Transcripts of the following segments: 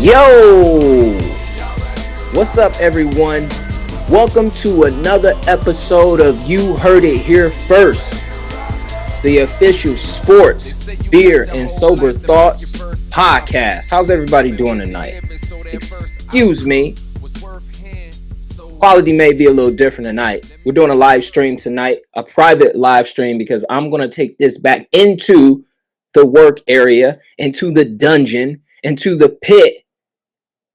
Yo, what's up, everyone? Welcome to another episode of You Heard It Here First, the official sports, beer, and sober thoughts podcast. How's everybody doing tonight? Excuse me. Quality may be a little different tonight. We're doing a live stream tonight, a private live stream, because I'm going to take this back into the work area, into the dungeon, into the pit,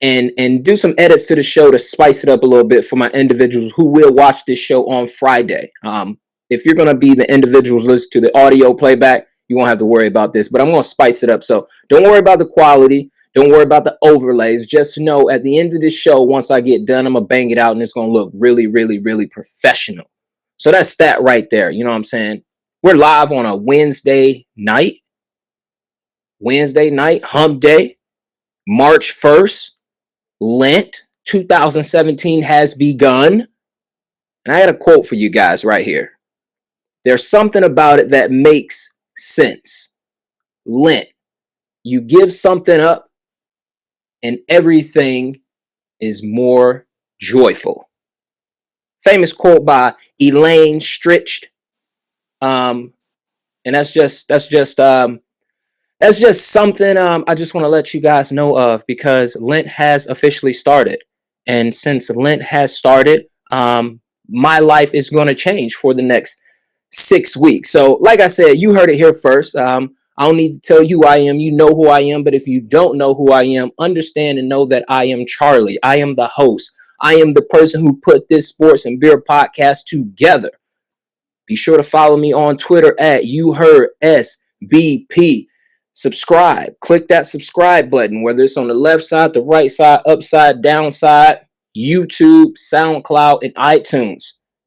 and do some edits to the show to spice it up a little bit for my individuals who will watch this show on Friday. If you're going to be the individuals listen to the audio playback, you won't have to worry about this, but I'm going to spice it up. So don't worry about the quality. Don't worry about the overlays. Just know at the end of this show, once I get done, I'm going to bang it out and it's going to look really, really, really professional. So that's that right there. You know what I'm saying? We're live on a Wednesday night, hump day, March 1st. Lent 2017 has begun. And I had a quote for you guys right here. There's something about it that makes sense. Lent. You give something up and everything is more joyful. Famous quote by Elaine Stritch. And that's just something I just want to let you guys know of, because Lent has officially started. And since Lent has started, my life is going to change for the next 6 weeks. So like I said, you heard it here first. I don't need to tell you who I am. You know who I am. But if you don't know who I am, understand and know that I am Charlie. I am the host. I am the person who put this sports and beer podcast together. Be sure to follow me on Twitter at YouHeardSBP. Subscribe. Click that subscribe button, whether it's on the left side, the right side, upside, down side, YouTube, SoundCloud, and iTunes.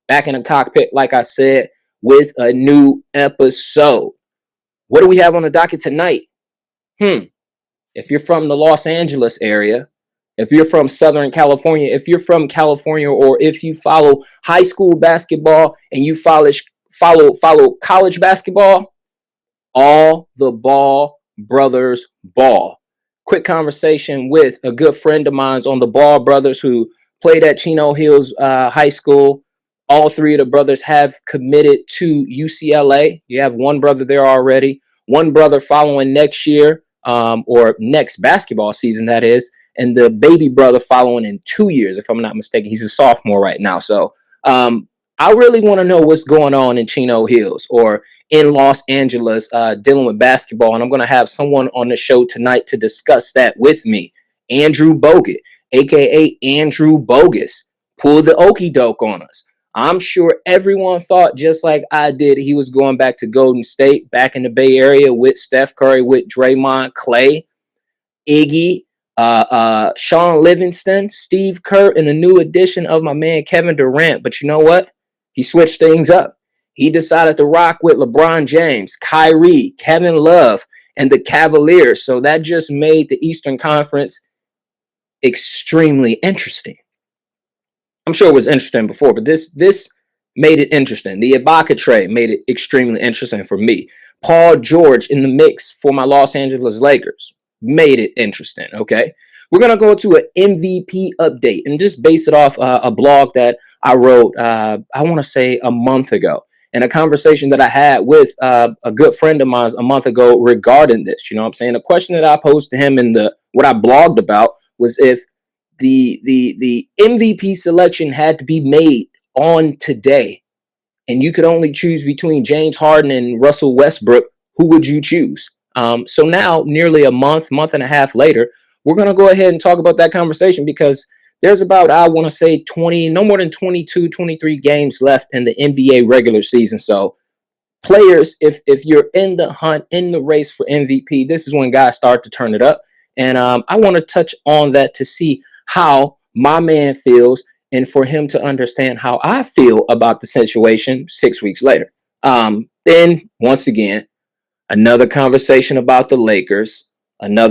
Back in the cockpit, like I said, with a new episode. What do we have on the docket tonight? If you're from the Los Angeles area, if you're from Southern California, if you're from California, or if you follow high school basketball and you follow college basketball, all the Ball brothers ball. Quick conversation with a good friend of mine on the Ball brothers who played at Chino Hills High School. All three of the brothers have committed to UCLA. You have one brother there already, one brother following next year, or next basketball season, that is, and the baby brother following in 2 years, if I'm not mistaken. He's a sophomore right now. So I really want to know what's going on in Chino Hills or in Los Angeles dealing with basketball. And I'm going to have someone on the show tonight to discuss that with me. Andrew Bogut, a.k.a. Andrew Bogus, pulled the okie doke on us. I'm sure everyone thought, just like I did, he was going back to Golden State, back in the Bay Area with Steph Curry, with Draymond, Clay, Iggy, Sean Livingston, Steve Kerr, and a new addition of my man Kevin Durant. But you know what? He switched things up. He decided to rock with LeBron James, Kyrie, Kevin Love, and the Cavaliers. So that just made the Eastern Conference extremely interesting. I'm sure it was interesting before, but this made it interesting. The Ibaka trade made it extremely interesting for me. Paul George in the mix for my Los Angeles Lakers made it interesting, okay? We're going to go to an MVP update and just base it off a blog that I wrote, I want to say a month ago, and a conversation that I had with a good friend of mine a month ago regarding this. You know what I'm saying? The question that I posed to him in what I blogged about was if the MVP selection had to be made on today, and you could only choose between James Harden and Russell Westbrook, who would you choose? So now, nearly a month and a half later, we're going to go ahead and talk about that conversation, because there's about, I want to say, no more than 22, 23 games left in the NBA regular season. So players, if you're in the hunt, in the race for MVP, this is when guys start to turn it up. And I want to touch on that to see how my man feels, and for him to understand how I feel about the situation 6 weeks later. Then, once again, another conversation about the Lakers. I need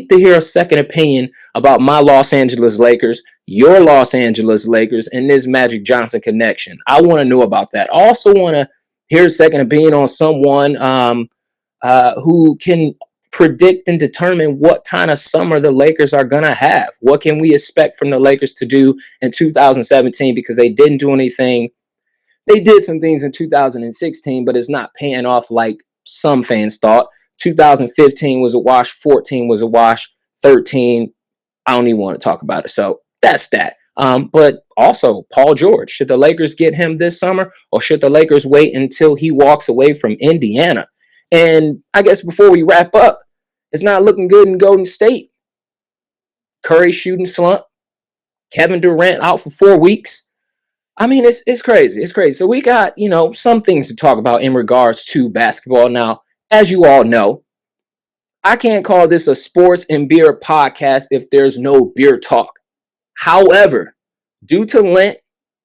to hear a second opinion about my Los Angeles Lakers, your Los Angeles Lakers, and this Magic Johnson connection. I want to know about that. I also want to hear a second opinion on someone who can predict and determine what kind of summer the Lakers are going to have. What can we expect from the Lakers to do in 2017? Because they didn't do anything. They did some things in 2016, but it's not paying off like some fans thought. 2015 was a wash. 14 was a wash. 13, I don't even want to talk about it. So that's that. But also, Paul George, should the Lakers get him this summer, or should the Lakers wait until he walks away from Indiana? And I guess before we wrap up, it's not looking good in Golden State. Curry shooting slump. Kevin Durant out for 4 weeks. I mean, it's crazy. It's crazy. So we got, some things to talk about in regards to basketball. Now, as you all know, I can't call this a sports and beer podcast if there's no beer talk. However, due to Lent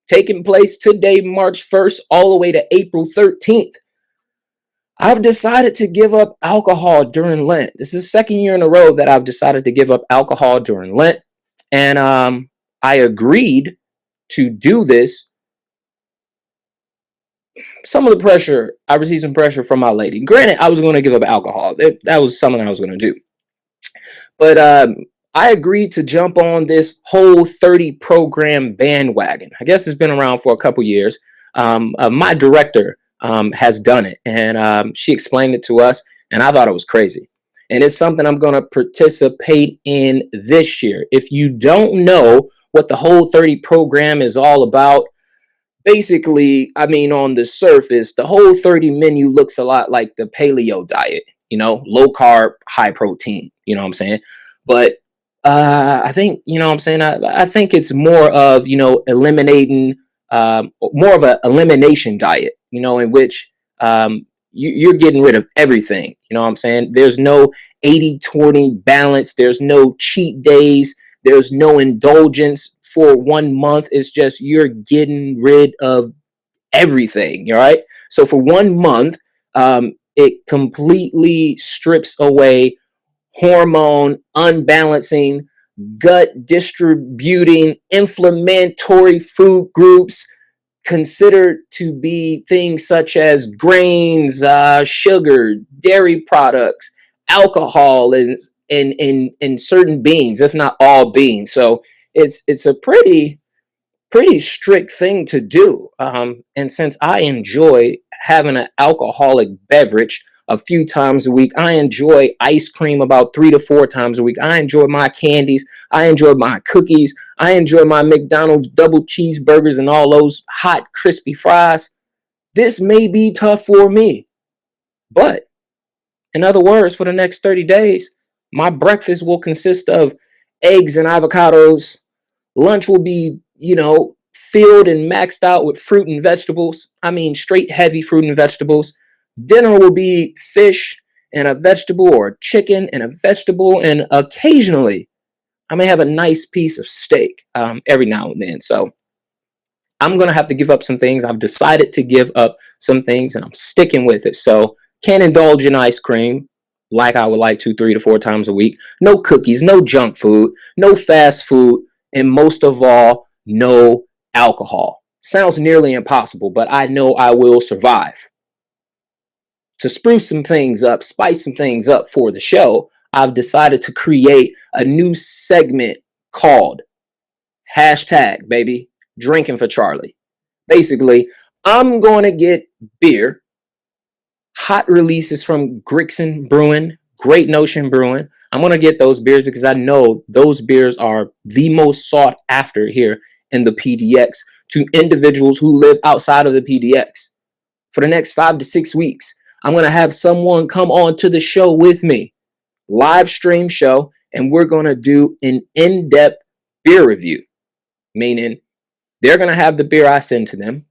taking place today, March 1st, all the way to April 13th, I've decided to give up alcohol during Lent. This is the second year in a row that I've decided to give up alcohol during Lent. And I agreed to do this. Some of the pressure, I received some pressure from my lady. Granted, I was going to give up alcohol. That was something I was going to do. But I agreed to jump on this whole 30 program bandwagon. I guess it's been around for a couple years. My director has done it, and she explained it to us, and I thought it was crazy. And it's something I'm going to participate in this year. If you don't know what the whole 30 program is all about, basically, I mean, on the surface, the whole 30 menu looks a lot like the paleo diet, low carb, high protein, you know what I'm saying? But I think, I think it's more of, eliminating, more of an elimination diet, in which you're getting rid of everything. You know what I'm saying? There's no 80-20 balance. There's no cheat days. There's no indulgence for 1 month. It's just you're getting rid of everything. All right. So for 1 month, it completely strips away hormone unbalancing, gut distributing, inflammatory food groups considered to be things such as grains, sugar, dairy products, alcohol, and certain beans, if not all beans. So it's a pretty strict thing to do. And since I enjoy having an alcoholic beverage a few times a week, I enjoy ice cream about 3 to 4 times a week. I enjoy my candies. I enjoy my cookies. I enjoy my McDonald's double cheeseburgers and all those hot, crispy fries. This may be tough for me. But in other words, for the next 30 days, my breakfast will consist of eggs and avocados. Lunch will be, filled and maxed out with fruit and vegetables. I mean, straight heavy fruit and vegetables. Dinner will be fish and a vegetable, or chicken and a vegetable, and occasionally I may have a nice piece of steak every now and then. So I'm going to have to give up some things. I've decided to give up some things, and I'm sticking with it. So can't indulge in ice cream like I would like to 3 to 4 times a week. No cookies, no junk food, no fast food, and most of all, no alcohol. Sounds nearly impossible, but I know I will survive. To spruce some things up, spice some things up for the show, I've decided to create a new segment called #, Drinking for Charlie. Basically, I'm going to get beer, hot releases from Grixon Brewing, Great Notion Brewing. I'm going to get those beers because I know those beers are the most sought after here in the PDX to individuals who live outside of the PDX. For the next 5 to 6 weeks, I'm going to have someone come on to the show with me, live stream show, and we're going to do an in-depth beer review, meaning they're going to have the beer I send to them.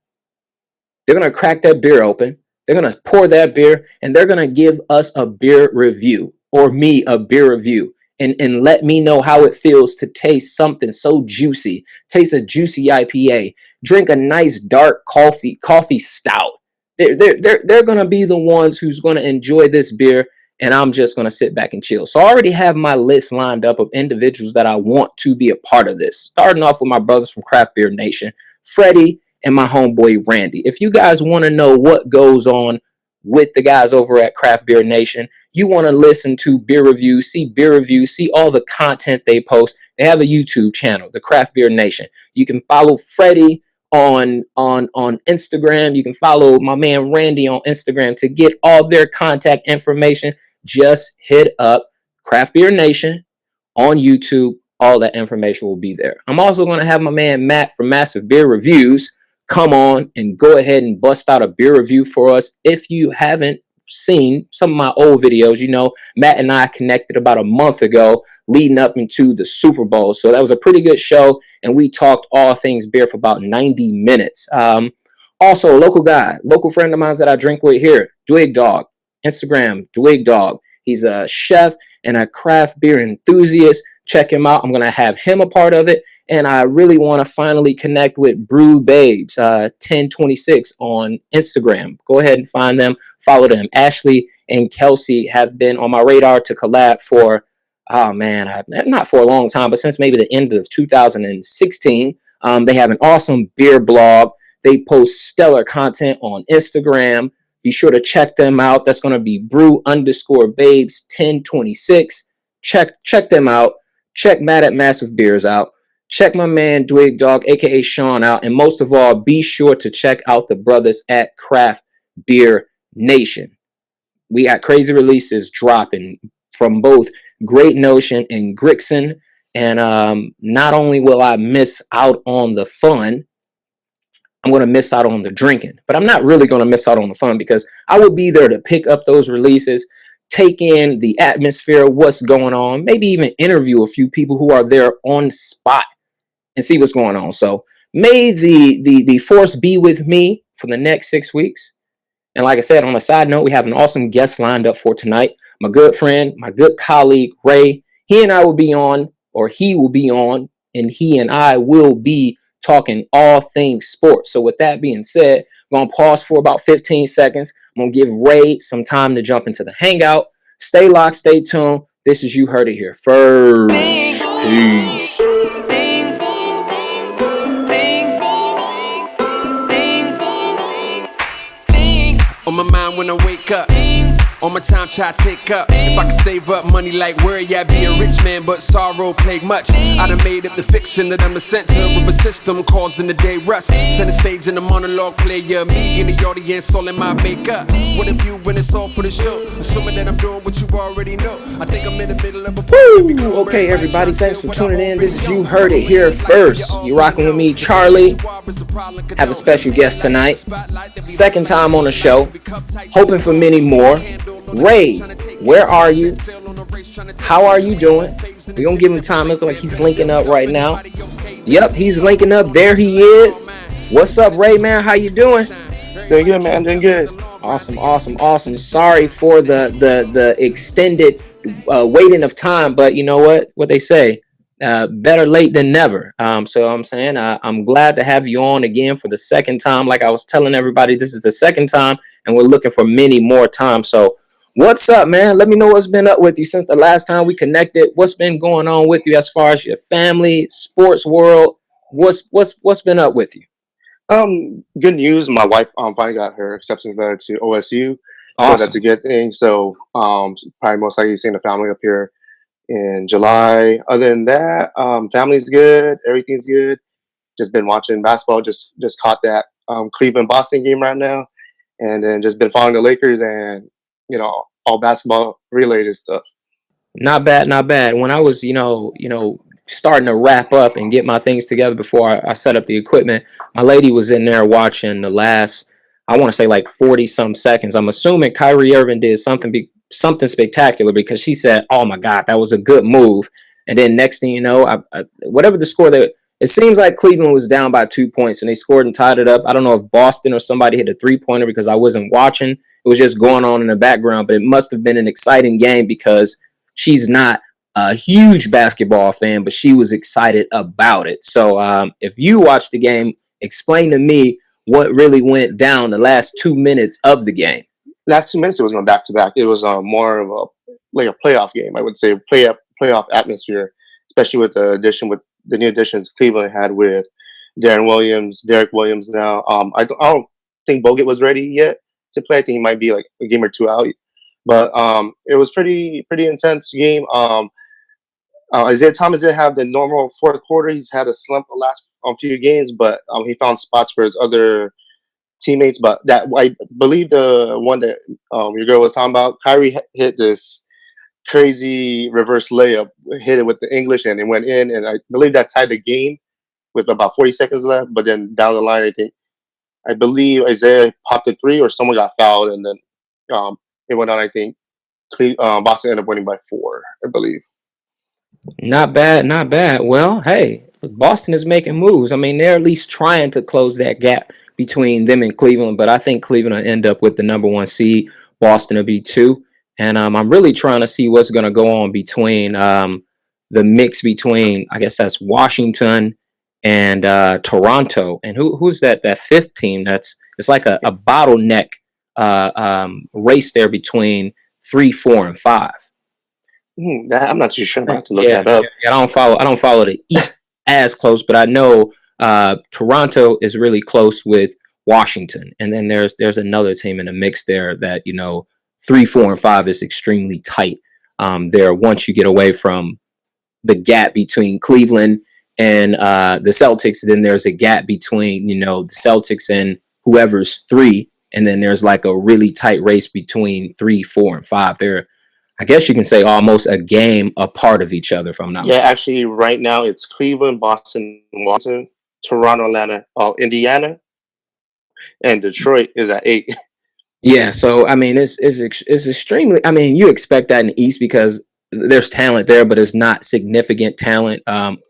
They're going to crack that beer open. They're going to pour that beer, and they're going to give us a beer review, or me a beer review, and let me know how it feels to taste something so juicy. Taste a juicy IPA. Drink a nice dark coffee stout. They're going to be the ones who's going to enjoy this beer, and I'm just going to sit back and chill. So I already have my list lined up of individuals that I want to be a part of this. Starting off with my brothers from Craft Beer Nation, Freddie, and my homeboy Randy. If you guys want to know what goes on with the guys over at Craft Beer Nation. You want to listen to beer reviews, see all the content they post. They have a YouTube channel, the Craft Beer Nation. You can follow Freddie on Instagram. You can follow my man Randy on Instagram to get all their contact information. Just hit up Craft Beer Nation on YouTube. All that information will be there. I'm also going to have my man Matt from Massive Beer Reviews come on and go ahead and bust out a beer review for us. If you haven't seen some of my old videos, you know, Matt and I connected about a month ago leading up into the Super Bowl. So that was a pretty good show, and we talked all things beer for about 90 minutes. Also, local guy, local friend of mine that I drink with here, Dwig Dog, Instagram, Dwig Dog. He's a chef and a craft beer enthusiast. Check him out. I'm going to have him a part of it. And I really want to finally connect with Brew Babes, 1026 on Instagram. Go ahead and find them. Follow them. Ashley and Kelsey have been on my radar to collab for, not for a long time, but since maybe the end of 2016. They have an awesome beer blog. They post stellar content on Instagram. Be sure to check them out. That's going to be brew_babes 1026. Check them out. Check Matt at Massive Beers out. Check my man Dwig Dog, a.k.a. Sean, out. And most of all, be sure to check out the brothers at Craft Beer Nation. We got crazy releases dropping from both Great Notion and Grixon. And not only will I miss out on the fun, I'm going to miss out on the drinking. But I'm not really going to miss out on the fun because I will be there to pick up those releases, take in the atmosphere, what's going on, maybe even interview a few people who are there on spot and see what's going on. So may the force be with me for the next 6 weeks. And like I said, on a side note, we have an awesome guest lined up for tonight. My good friend, my good colleague, Ray. He and I will be on, or he will be on, and he and I will be talking all things sports. So with that being said, I'm going to pause for about 15 seconds. I'm going to give Ray some time to jump into the hangout. Stay locked, stay tuned. This is You Heard It Here First. Peace. On my mind when I wake up, on my time try to take up. If I could save up money like where ya, be a rich man, but sorrow plague much. I done made up the fiction that I'm a center of a system causing the day rust. Center stage in the monologue player, me in the audience all in my makeup. What if you when it's all for the show? Assuming that I'm doing what you already know. I think I'm in the middle of a Woo! Okay, everybody, thanks for tuning in. This is You Heard It Here First. You rocking with me, Charlie. Have a special guest tonight. Second time on the show. Hoping for many more. Ray, where are you? How are you doing? We're going to give him time. Looks like he's linking up right now. Yep, he's linking up. There he is. What's up, Ray, man? How you doing? Doing good, man. Doing good. Awesome. Sorry for the extended waiting of time, but you know what they say, better late than never. So I'm saying I'm glad to have you on again for the second time. Like I was telling everybody, this is the second time, and we're looking for many more times. So what's up, man? Let me know what's been up with you since the last time we connected. What's been going on with you as far as your family, sports world? What's been up with you? Good news. My wife finally got her acceptance letter to OSU. Awesome. So that's a good thing. So probably most likely seeing the family up here in July. Other than that, family's good. Everything's good. Just been watching basketball. Just caught that Cleveland Boston game right now, and then just been following the Lakers and all basketball related stuff. Not bad. When I was starting to wrap up and get my things together before I set up the equipment, my lady was in there watching the last, I want to say like 40 some seconds. I'm assuming Kyrie Irving did something spectacular because she said, "Oh my God, that was a good move." And then next thing you know, whatever the score that it seems like Cleveland was down by 2 points and they scored and tied it up. I don't know if Boston or somebody hit a 3-pointer because I wasn't watching. It was just going on in the background, but it must have been an exciting game because she's not a huge basketball fan, but she was excited about it. So if you watched the game, explain to me what really went down the last 2 minutes of the game. Last 2 minutes, it was going back to back. It was more of a playoff game, I would say, playoff atmosphere, especially with the new additions Cleveland had with Derek Williams now. I don't think Bogut was ready yet to play. I think he might be like a game or two out. But it was pretty intense game. Isaiah Thomas didn't have the normal fourth quarter. He's had a slump the last few games, but he found spots for his other teammates. But that I believe the one that your girl was talking about, Kyrie hit this crazy reverse layup, hit it with the English, and it went in. And I believe that tied the game with about 40 seconds left. But then down the line, I believe Isaiah popped a three, or someone got fouled, and then it went on. I think Boston ended up winning by 4, I believe. Not bad, not bad. Well, hey, look, Boston is making moves. I mean, they're at least trying to close that gap between them and Cleveland, but I think Cleveland will end up with the number 1 seed. Boston will be 2. And I'm really trying to see what's going to go on between the mix between, I guess that's Washington and Toronto. And who's that fifth team? It's like a bottleneck race there between 3, 4, and 5. I'm not too sure. I have to look that up. Yeah, I don't follow the East as close, but I know Toronto is really close with Washington, and then there's another team in the mix there that 3, 4, and 5 is extremely tight. There, once you get away from the gap between Cleveland and the Celtics, then there's a gap between the Celtics and whoever's 3, and then there's like a really tight race between 3, 4, and 5. There. I guess you can say almost a game apart of each other, if I'm not mistaken. Actually, right now it's Cleveland, Boston, Washington, Toronto, Atlanta, Indiana, and Detroit is at 8. Yeah, so I mean, it's extremely. I mean, you expect that in the East because there's talent there, but it's not significant talent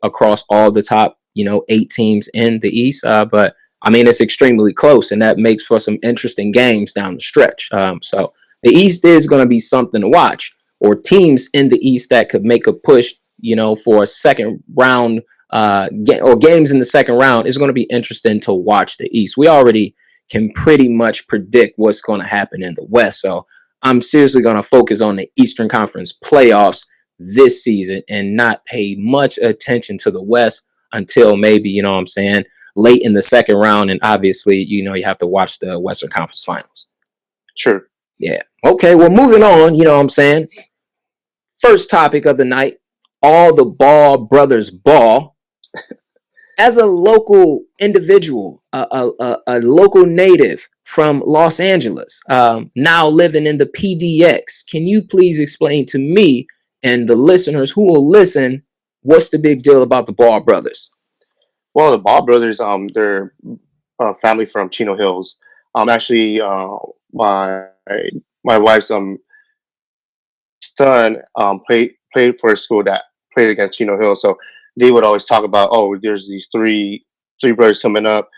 across all the top 8 teams in the East. But I mean, it's extremely close, and that makes for some interesting games down the stretch. So the East is going to be something to watch, or teams in the East that could make a push, for a second round or games in the second round. Is going to be interesting to watch the East. We already can pretty much predict what's going to happen in the West. So I'm seriously going to focus on the Eastern Conference playoffs this season and not pay much attention to the West until maybe, late in the second round. And obviously, you have to watch the Western Conference Finals. Sure. Yeah. Okay. Well, moving on, first topic of the night, all the Ball brothers ball. As a local individual, a local native from Los Angeles, now living in the PDX, can you please explain to me and the listeners who will listen, what's the big deal about the Ball brothers? Well, the Ball brothers, they're a family from Chino Hills. Actually, my wife's son played for a school that played against Chino Hills, so they would always talk about, there's these three brothers coming up,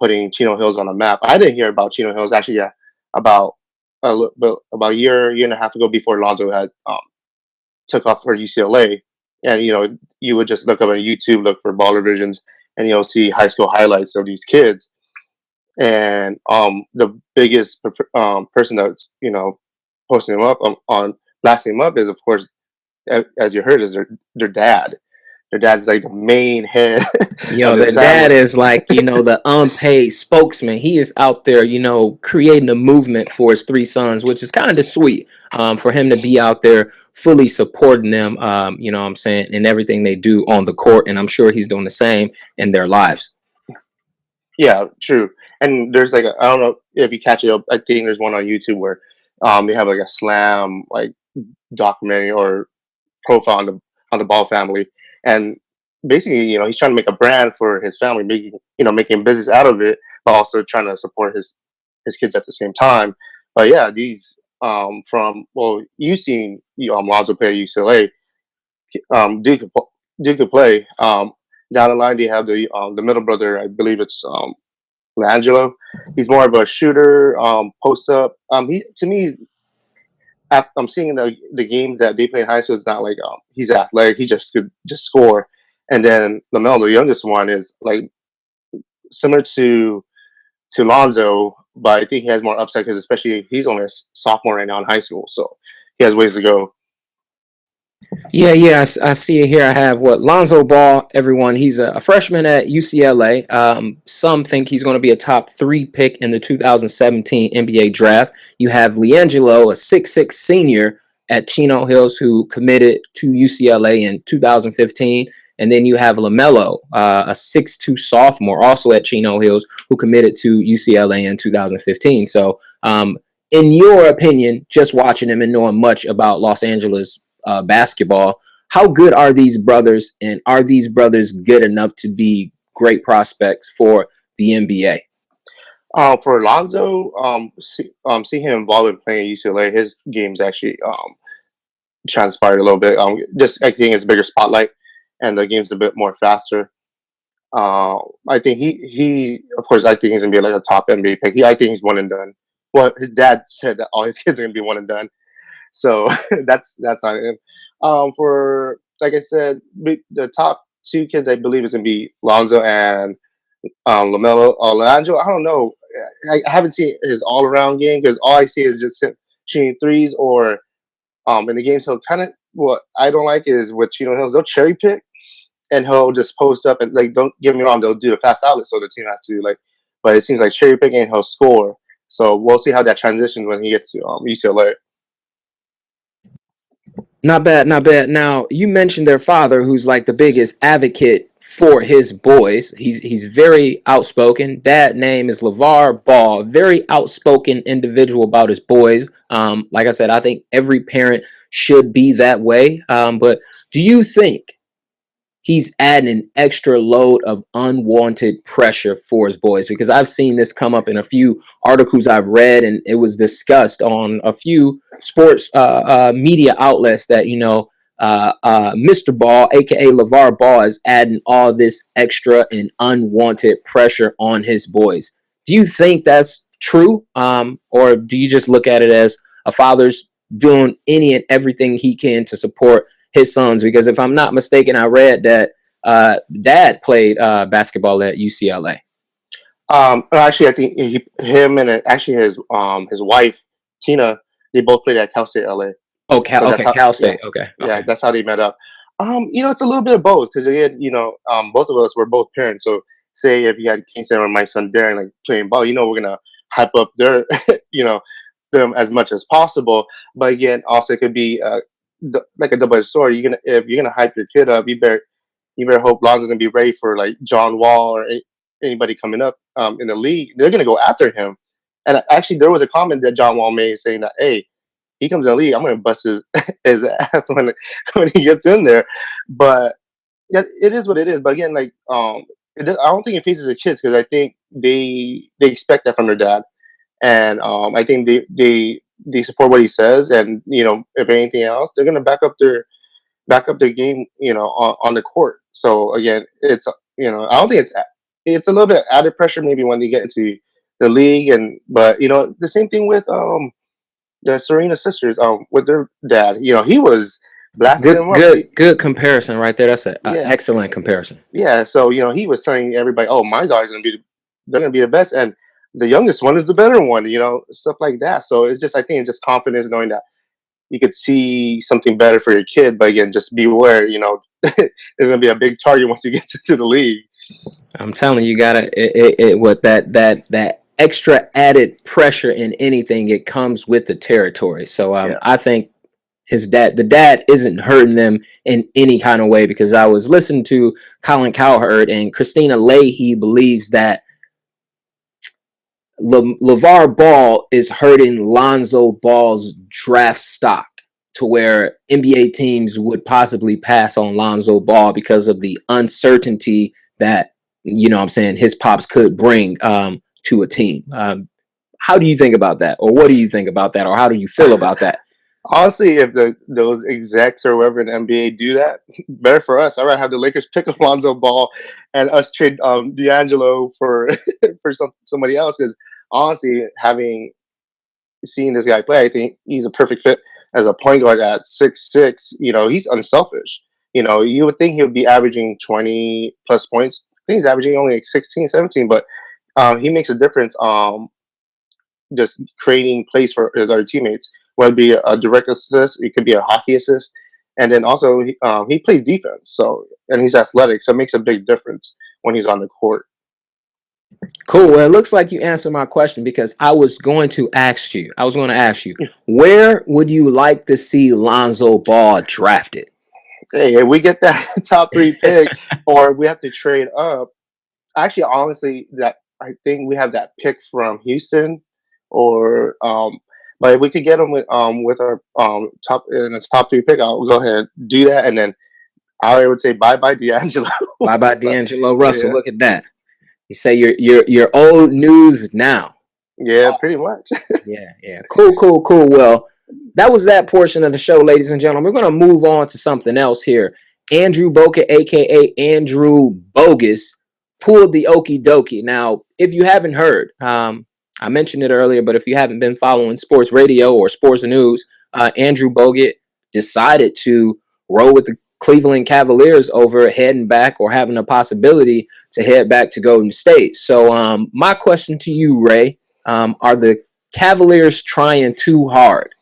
putting Chino Hills on the map. I didn't hear about Chino Hills actually, about a year and a half ago, before Lonzo had took off for UCLA, and you would just look up on YouTube, look for Baller Visions, and you'll see high school highlights of these kids. And the biggest person that's posting them up on blasting them up is, of course, as you heard, is their dad. Their dad's like the main head. Their dad is like, the unpaid spokesman. He is out there, creating a movement for his 3 sons, which is kind of sweet for him to be out there fully supporting them, in everything they do on the court. And I'm sure he's doing the same in their lives. Yeah, true. And there's I don't know if you catch it up, I think there's one on YouTube where they have like a slam documentary or profile on the Ball family. And basically, he's trying to make a brand for his family, making business out of it, but also trying to support his kids at the same time. But yeah, these you've seen Lonzo play at UCLA. Duke could play. Down the line, they have the middle brother. I believe it's Langelo. He's more of a shooter, post up. To me, I'm seeing the games that they play in high school. It's not like he's athletic. He just could just score. And then LaMelo, the youngest one, is like similar to Lonzo, but I think he has more upside, because especially he's only a sophomore right now in high school, so he has ways to go. Yeah. I see it here. I have what Lonzo Ball. Everyone, he's a freshman at UCLA. Some think he's going to be a top 3 pick in the 2017 NBA draft. You have Leangelo, a 6'6" senior at Chino Hills, who committed to UCLA in 2015. And then you have LaMelo, a 6'2" sophomore, also at Chino Hills, who committed to UCLA in 2015. So, in your opinion, just watching him and knowing much about Los Angeles basketball, how good are these brothers, and are these brothers good enough to be great prospects for the NBA? For Alonzo, seeing him involved in playing at UCLA, his game's actually transpired a little bit. Just I think it's a bigger spotlight, and the game's a bit more faster. I think he of course I think he's gonna be like a top NBA pick. I think he's one and done. Well, his dad said that all his kids are gonna be one and done, so that's on him. For like I said, the top two kids I believe is gonna be Lonzo and Lamelo. Orlando, I don't know. I haven't seen his all around game because all I see is just him shooting threes or in the games he'll kind of what I don't like is with Chino Hills they'll cherry pick and he'll just post up and like don't get me wrong they'll do a fast outlet so the team has to like but it seems like cherry picking and he'll score so we'll see how that transitions when he gets to UCLA. Not bad, not bad. Now you mentioned their father, who's like the biggest advocate for his boys. He's very outspoken. Dad name is LeVar Ball. Very outspoken individual about his boys. Like I said, I think every parent should be that way. But do you think he's adding an extra load of unwanted pressure for his boys? Because I've seen this come up in a few articles I've read, and it was discussed on a few sports media outlets that, Mr. Ball, aka LeVar Ball, is adding all this extra and unwanted pressure on his boys. Do you think that's true? Or do you just look at it as a father's doing any and everything he can to support his sons? Because if I'm not mistaken, I read that dad played basketball at UCLA. Actually I think him and actually his wife Tina they both played at Cal State LA. Oh, So that's okay, how, Cal yeah, State. Okay, yeah, okay. that's how they met up. It's a little bit of both because again, both of us were both parents. So say if you had Kingston or my son Darren like playing ball, we're gonna hype up their, you know, them as much as possible. But again, also it could be like a double-edged sword. If you're gonna hype your kid up, you better hope Lonzo's gonna be ready for like John Wall or anybody coming up in the league. They're gonna go after him. And actually, there was a comment that John Wall made saying that, "Hey, he comes in the league, I'm gonna bust his ass when he gets in there." But yeah, it is what it is. But again, like I don't think it faces the kids because I think they expect that from their dad, and I think they support what he says, and if anything else, they're gonna back up their game, on the court. So again, I don't think it's a little bit added pressure maybe when they get into the league, and but the same thing with the Serena sisters, with their dad. He was blasting Good, them up. good, good comparison right there. That's an Yeah, excellent comparison. yeah. So he was telling everybody, "Oh, my dog's they're gonna be the best," and the youngest one is the better one. Stuff like that. So it's just, I think, it's just confidence knowing that you could see something better for your kid. But again, just beware. There's gonna be a big target once he gets into the league. I'm telling you, gotta what that extra added pressure in anything. It comes with the territory. So Yeah. I think the dad isn't hurting them in any kind of way, because I was listening to Colin Cowherd, and Christina Leahy believes that LeVar Ball is hurting Lonzo Ball's draft stock, to where NBA teams would possibly pass on Lonzo Ball because of the uncertainty that, what I'm saying, his pops could bring to a team. How do you think about that? Or what do you think about that? Or how do you feel about that? Honestly, if those execs or whoever in the NBA do that, better for us. I'd rather have the Lakers pick Alonzo Ball and us trade D'Angelo for for somebody else. Because honestly, having seen this guy play, I think he's a perfect fit as a point guard at 6'6". He's unselfish. You would think he would be averaging 20 plus points. I think he's averaging only like 16, 17, but he makes a difference. Just creating plays for his other teammates, whether it be a direct assist, it could be a hockey assist, And then also he plays defense, so and he's athletic, so it makes a big difference when he's on the court. Cool. Well, it looks like you answered my question because I was going to ask you, where would you like to see Lonzo Ball drafted? Hey, if we get that top 3 pick, or we have to trade up, actually, honestly, that I think we have that pick from Houston, or but if we could get him with our top in a top 3 pick, I'll go ahead and do that, and then I would say bye bye D'Angelo. Bye bye So, D'Angelo Russell. yeah, Look at that. You say you're old news now. yeah, pretty Awesome. much. Yeah. Cool. Well, that was that portion of the show, ladies and gentlemen. We're going to move on to something else here. Andrew Bogut, a.k.a. Andrew Bogus, pulled the okie dokie. Now, if you haven't heard, I mentioned it earlier, but if you haven't been following sports radio or sports news, Andrew Bogut decided to roll with the Cleveland Cavaliers over heading back or having a possibility to head back to Golden State. So my question to you, Ray, are the Cavaliers trying too hard?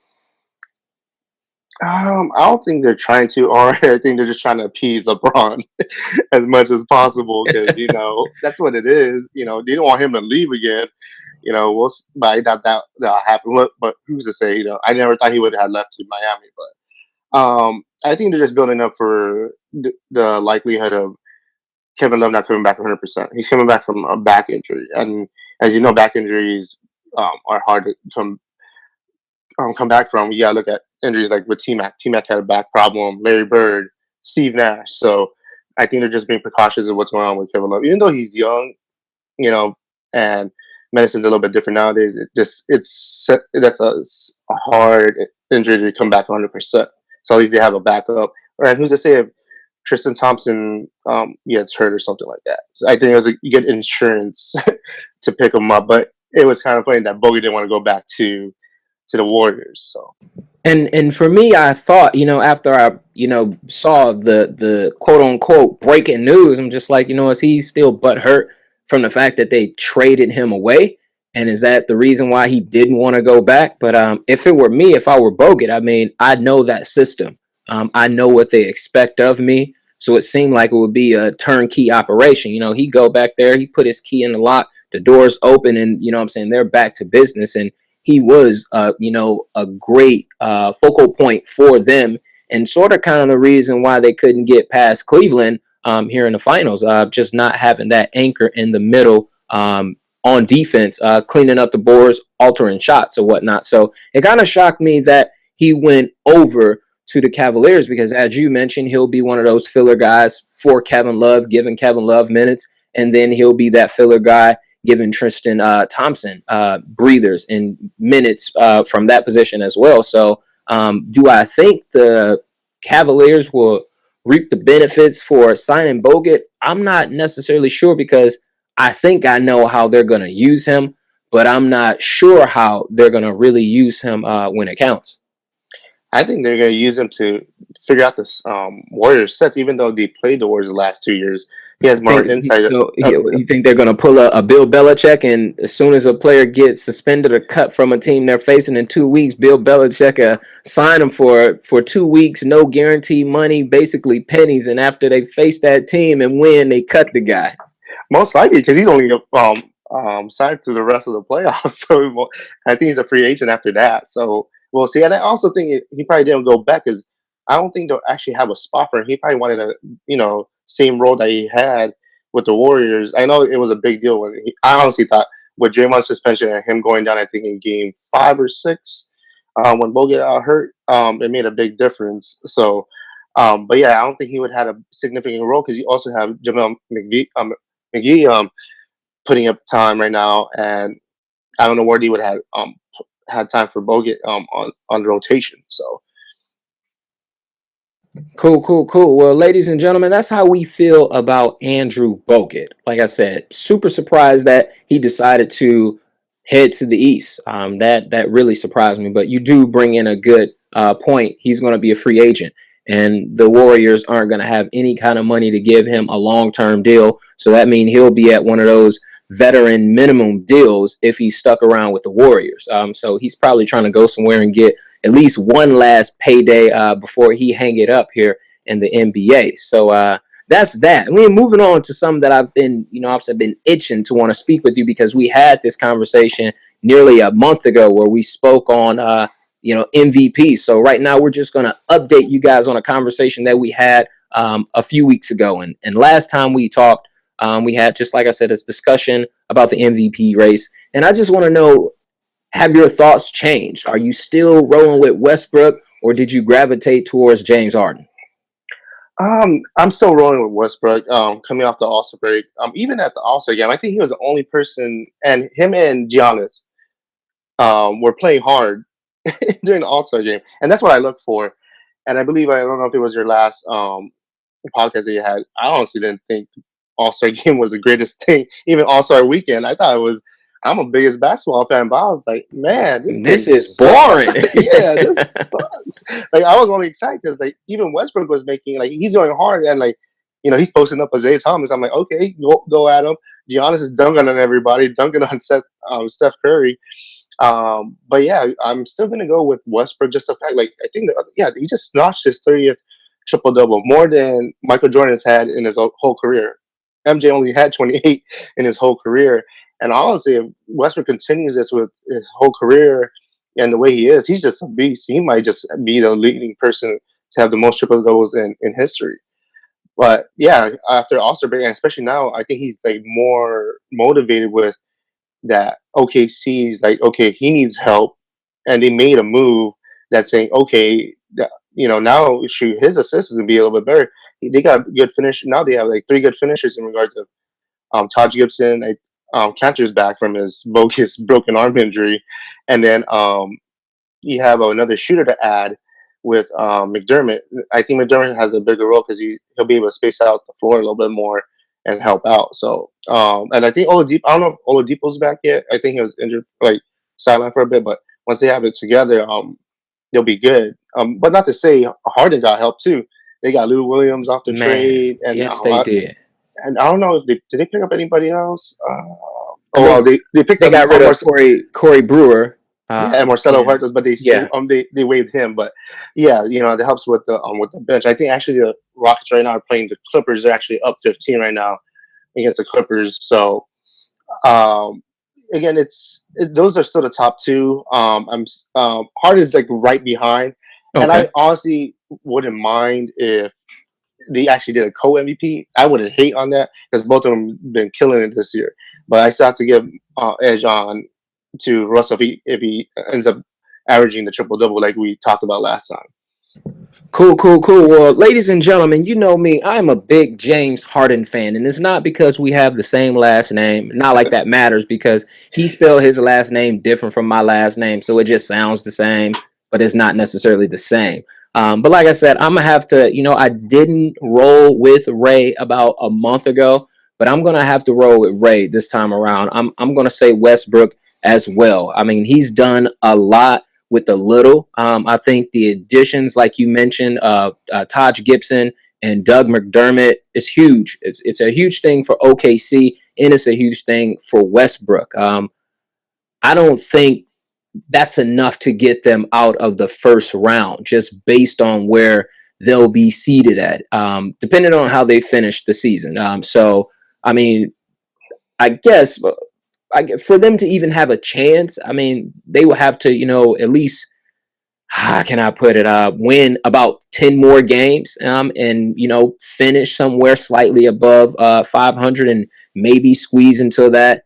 I don't think they're trying to, or I think they're just trying to appease LeBron as much as possible because that's what it is. They don't want him to leave again. But I doubt that'll happen. But who's to say? I never thought he would have left to Miami, but I think they're just building up for the likelihood of Kevin Love not coming back 100%. He's coming back from a back injury, and as you know, back injuries are hard to come back from. You gotta look at injuries like with T-Mac. T-Mac had a back problem. Larry Bird, Steve Nash. So I think they're just being precautious of what's going on with Kevin Love. Even though he's young, and medicine's a little bit different nowadays. That's a hard injury to come back 100%. So at least they have a backup. And who's to say if Tristan Thompson gets hurt or something like that? So I think it was you get insurance to pick him up. But it was kind of funny that Bogut didn't want to go back to the Warriors. So. And for me, I thought, after I, saw the quote unquote breaking news, I'm just like, is he still butthurt from the fact that they traded him away? And is that the reason why he didn't want to go back? But if it were me, if I were Bogut, I mean, I know that system. I know what they expect of me. So it seemed like it would be a turnkey operation. He go back there, he put his key in the lock, the doors open, and they're back to business. And he was, a great focal point for them, and sort of kind of the reason why they couldn't get past Cleveland here in the finals. Just not having that anchor in the middle on defense, cleaning up the boards, altering shots or whatnot. So it kind of shocked me that he went over to the Cavaliers because, as you mentioned, he'll be one of those filler guys for Kevin Love, giving Kevin Love minutes, and then he'll be that filler guy giving Tristan Thompson breathers and minutes from that position as well. So do I think the Cavaliers will reap the benefits for signing Bogut? I'm not necessarily sure because I think I know how they're going to use him, but I'm not sure how they're going to really use him when it counts. I think they're going to use him to figure out this Warriors sets, even though they played the Warriors the last 2 years. He has more insight. You think they're going to pull a Bill Belichick, and as soon as a player gets suspended or cut from a team they're facing in 2 weeks, Bill Belichick sign him for 2 weeks, no guarantee money, basically pennies, and after they face that team and win, they cut the guy? Most likely, because he's only signed to the rest of the playoffs. So I think he's a free agent after that. So we'll see. And I also think he probably didn't go back because I don't think they'll actually have a spot for him. He probably wanted a same role that he had with the Warriors. I know it was a big deal I honestly thought with Draymond's suspension and him going down, I think in game 5 or 6, when Bogut got hurt, it made a big difference. So, but yeah, I don't think he would have had a significant role because you also have Jamal McGee putting up time right now, and I don't know where he would have had time for Bogut on the rotation. So. Cool. Well, ladies and gentlemen, that's how we feel about Andrew Bogut. Like I said, super surprised that he decided to head to the East. That really surprised me. But you do bring in a good point. He's going to be a free agent, and the Warriors aren't going to have any kind of money to give him a long-term deal. So that means he'll be at one of those veteran minimum deals if he's stuck around with the Warriors. So he's probably trying to go somewhere and get at least one last payday before he hang it up here in the NBA. So that's that. And we're moving on to some that I've been itching to want to speak with you, because we had this conversation nearly a month ago where we spoke on MVP. So right now we're just going to update you guys on a conversation that we had a few weeks ago. And last time we talked, we had, just like I said, this discussion about the MVP race. And I just want to know, have your thoughts changed? Are you still rolling with Westbrook, or did you gravitate towards James Harden? I'm still rolling with Westbrook. Coming off the All-Star break, even at the All-Star game, I think he was the only person, and him and Giannis were playing hard during the All-Star game, and that's what I look for. And I believe, I don't know if it was your last podcast that you had. I honestly didn't think All-Star game was the greatest thing. Even All-Star weekend, I thought it was. I'm a biggest basketball fan, but I was like, man, this is boring. Yeah, this sucks. Like, I was only excited because, like, even Westbrook was making, like, he's going hard, and, like, he's posting up Isaiah Thomas. I'm like, okay, go at him. Giannis is dunking on everybody, dunking on Steph Curry. But yeah, I'm still gonna go with Westbrook. Just the fact, like, I think he just notched his 30th triple double, more than Michael Jordan's had in his whole career. MJ only had 28 in his whole career. And honestly, if Westbrook continues this with his whole career and the way he is, he's just a beast. He might just be the leading person to have the most triple doubles in history. But yeah, after All-Star break, and especially now, I think he's like more motivated with that. OKC's like, okay, he needs help, and they made a move that's saying, okay, now shoot, his assists is gonna be a little bit better. They got good finish. Now they have like 3 good finishers in regards to Taj Gibson. Cantor's back from his Bogus broken arm injury, and then you have another shooter to add with McDermott. I think McDermott has a bigger role because he'll be able to space out the floor a little bit more and help out. So and I think Oladipo. I don't know if Oladipo's back yet. I think he was injured, like sidelined for a bit, but once they have it together, they'll be good. But not to say Harden got help too. They got Lou Williams off the trade, and yes, they did. And I don't know if did they pick up anybody else? They picked they up. Got rid of Corey Brewer. And Marcelo Huertas, but they waived him. But yeah, that helps with the bench. I think actually the Rockets right now are playing the Clippers. They're actually up 15 right now against the Clippers. So again, those are still the top 2. Harden's like right behind, and I honestly wouldn't mind if they actually did a co-MVP. I wouldn't hate on that because both of them been killing it this year. But I still have to give edge on to Russell if he ends up averaging the triple double like we talked about last time. Cool. Well, ladies and gentlemen, you know me. I'm a big James Harden fan, and it's not because we have the same last name. Not like that matters, because he spelled his last name different from my last name, so it just sounds the same, but it's not necessarily the same. But like I said, I'm gonna have to. I didn't roll with Ray about a month ago, but I'm gonna have to roll with Ray this time around. I'm gonna say Westbrook as well. I mean, he's done a lot with the little. I think the additions, like you mentioned, Taj Gibson and Doug McDermott, is huge. It's a huge thing for OKC, and it's a huge thing for Westbrook. I don't think that's enough to get them out of the first round, just based on where they'll be seated at, depending on how they finish the season. So, I mean, I guess for them to even have a chance, I mean, they will have to, at least, how can I put it, win about 10 more games, and, finish somewhere slightly above 500 and maybe squeeze into that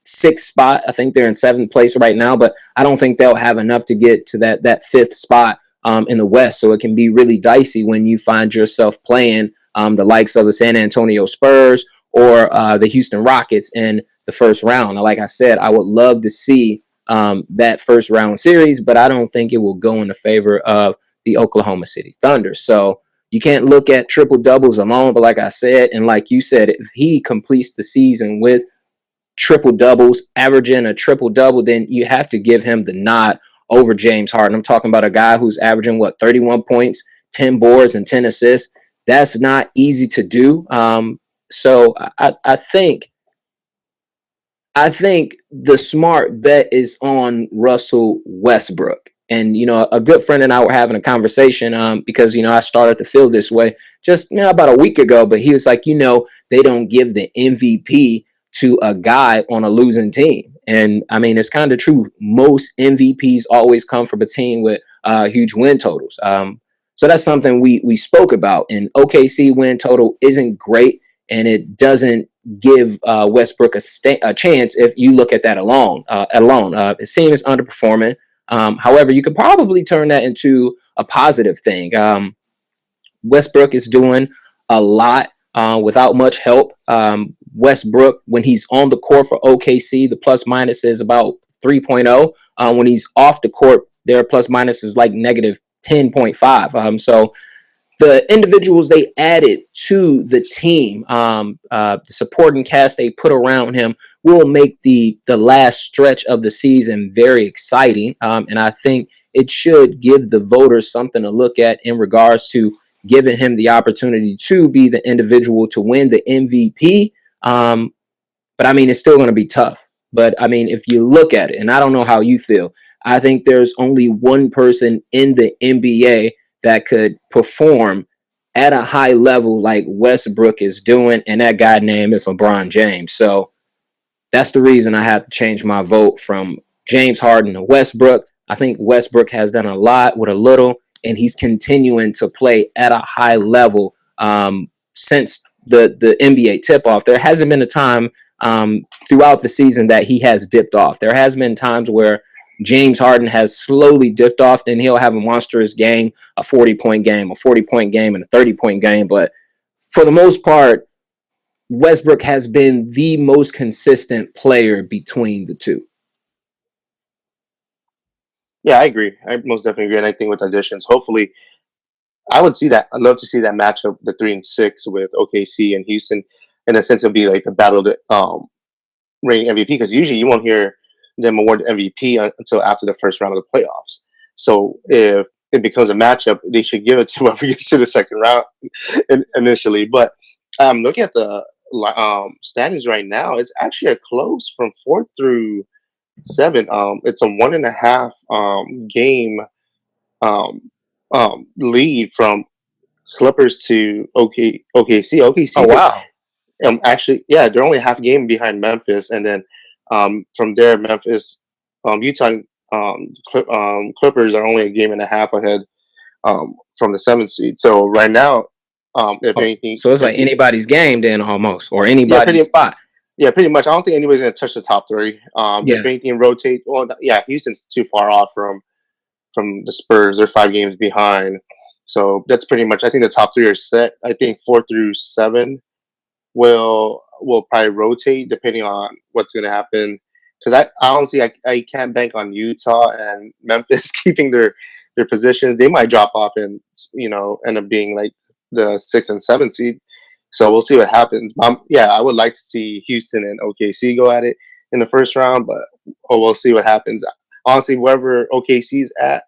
6th spot. I think they're in 7th place right now, but I don't think they'll have enough to get to that 5th spot in the West. So it can be really dicey when you find yourself playing the likes of the San Antonio Spurs or the Houston Rockets in the first round. Like I said, I would love to see that first round series, but I don't think it will go in the favor of the Oklahoma City Thunder. So you can't look at triple doubles alone, but like I said, and like you said, if he completes the season with triple doubles, averaging a triple double, then you have to give him the nod over James Harden. I'm talking about a guy who's averaging 31 points, 10 boards, and 10 assists. That's not easy to do. So I think the smart bet is on Russell Westbrook. And a good friend and I were having a conversation because I started to feel this way just about a week ago. But he was like, they don't give the MVP to a guy on a losing team. And I mean, it's kind of true. Most MVPs always come from a team with huge win totals. So that's something we spoke about. And OKC win total isn't great, and it doesn't give Westbrook a chance if you look at that alone. His team is underperforming. However, you could probably turn that into a positive thing. Westbrook is doing a lot without much help. Westbrook, when he's on the court for OKC, the plus minus is about 3.0. When he's off the court, their plus minus is like negative 10.5. So the individuals they added to the team, the supporting cast they put around him, will make the last stretch of the season very exciting. And I think it should give the voters something to look at in regards to giving him the opportunity to be the individual to win the MVP. But I mean, it's still going to be tough. But I mean, if you look at it, and I don't know how you feel, I think there's only one person in the NBA that could perform at a high level like Westbrook is doing, and that guy name is LeBron James. So that's the reason I had to change my vote from James Harden to Westbrook. I think Westbrook has done a lot with a little, and he's continuing to play at a high level since the NBA tip-off. There hasn't been a time throughout the season that he has dipped off. There has been times where James Harden has slowly dipped off, then he'll have a monstrous game, a 40-point game, a 40-point game, and a 30-point game. But for the most part, Westbrook has been the most consistent player between the two. Yeah, I agree. I most definitely agree. And I think with additions, hopefully, I would see that. I'd love to see that matchup, the 3-6 with OKC and Houston. In a sense, it'll be like a battle to reigning MVP, because usually you won't hear them award MVP until after the first round of the playoffs. So if it becomes a matchup, they should give it to whoever gets to the second round initially. But looking at the standings right now, it's actually a close from 4th through 7. It's a 1.5 game lead from Clippers to OKC. Oh, wow. Actually, yeah, they're only half game behind Memphis, and then from there, Memphis, Utah, Clippers are only a game and a half ahead from the 7th seed. So right now, if anything, so it's like anybody's game then almost, or yeah, anybody's spot. Yeah, pretty much. I don't think anybody's going to touch the top 3. If anything, rotate. Well, yeah, Houston's too far off from the Spurs. They're 5 games behind. So that's pretty much. I think the top 3 are set. I think 4 through 7 will probably rotate depending on what's going to happen. Because I honestly I can't bank on Utah and Memphis keeping their positions. They might drop off and end up being like the 6th and 7th seed. So we'll see what happens. Yeah, I would like to see Houston and OKC go at it in the first round, but we'll see what happens. Honestly, wherever OKC's at,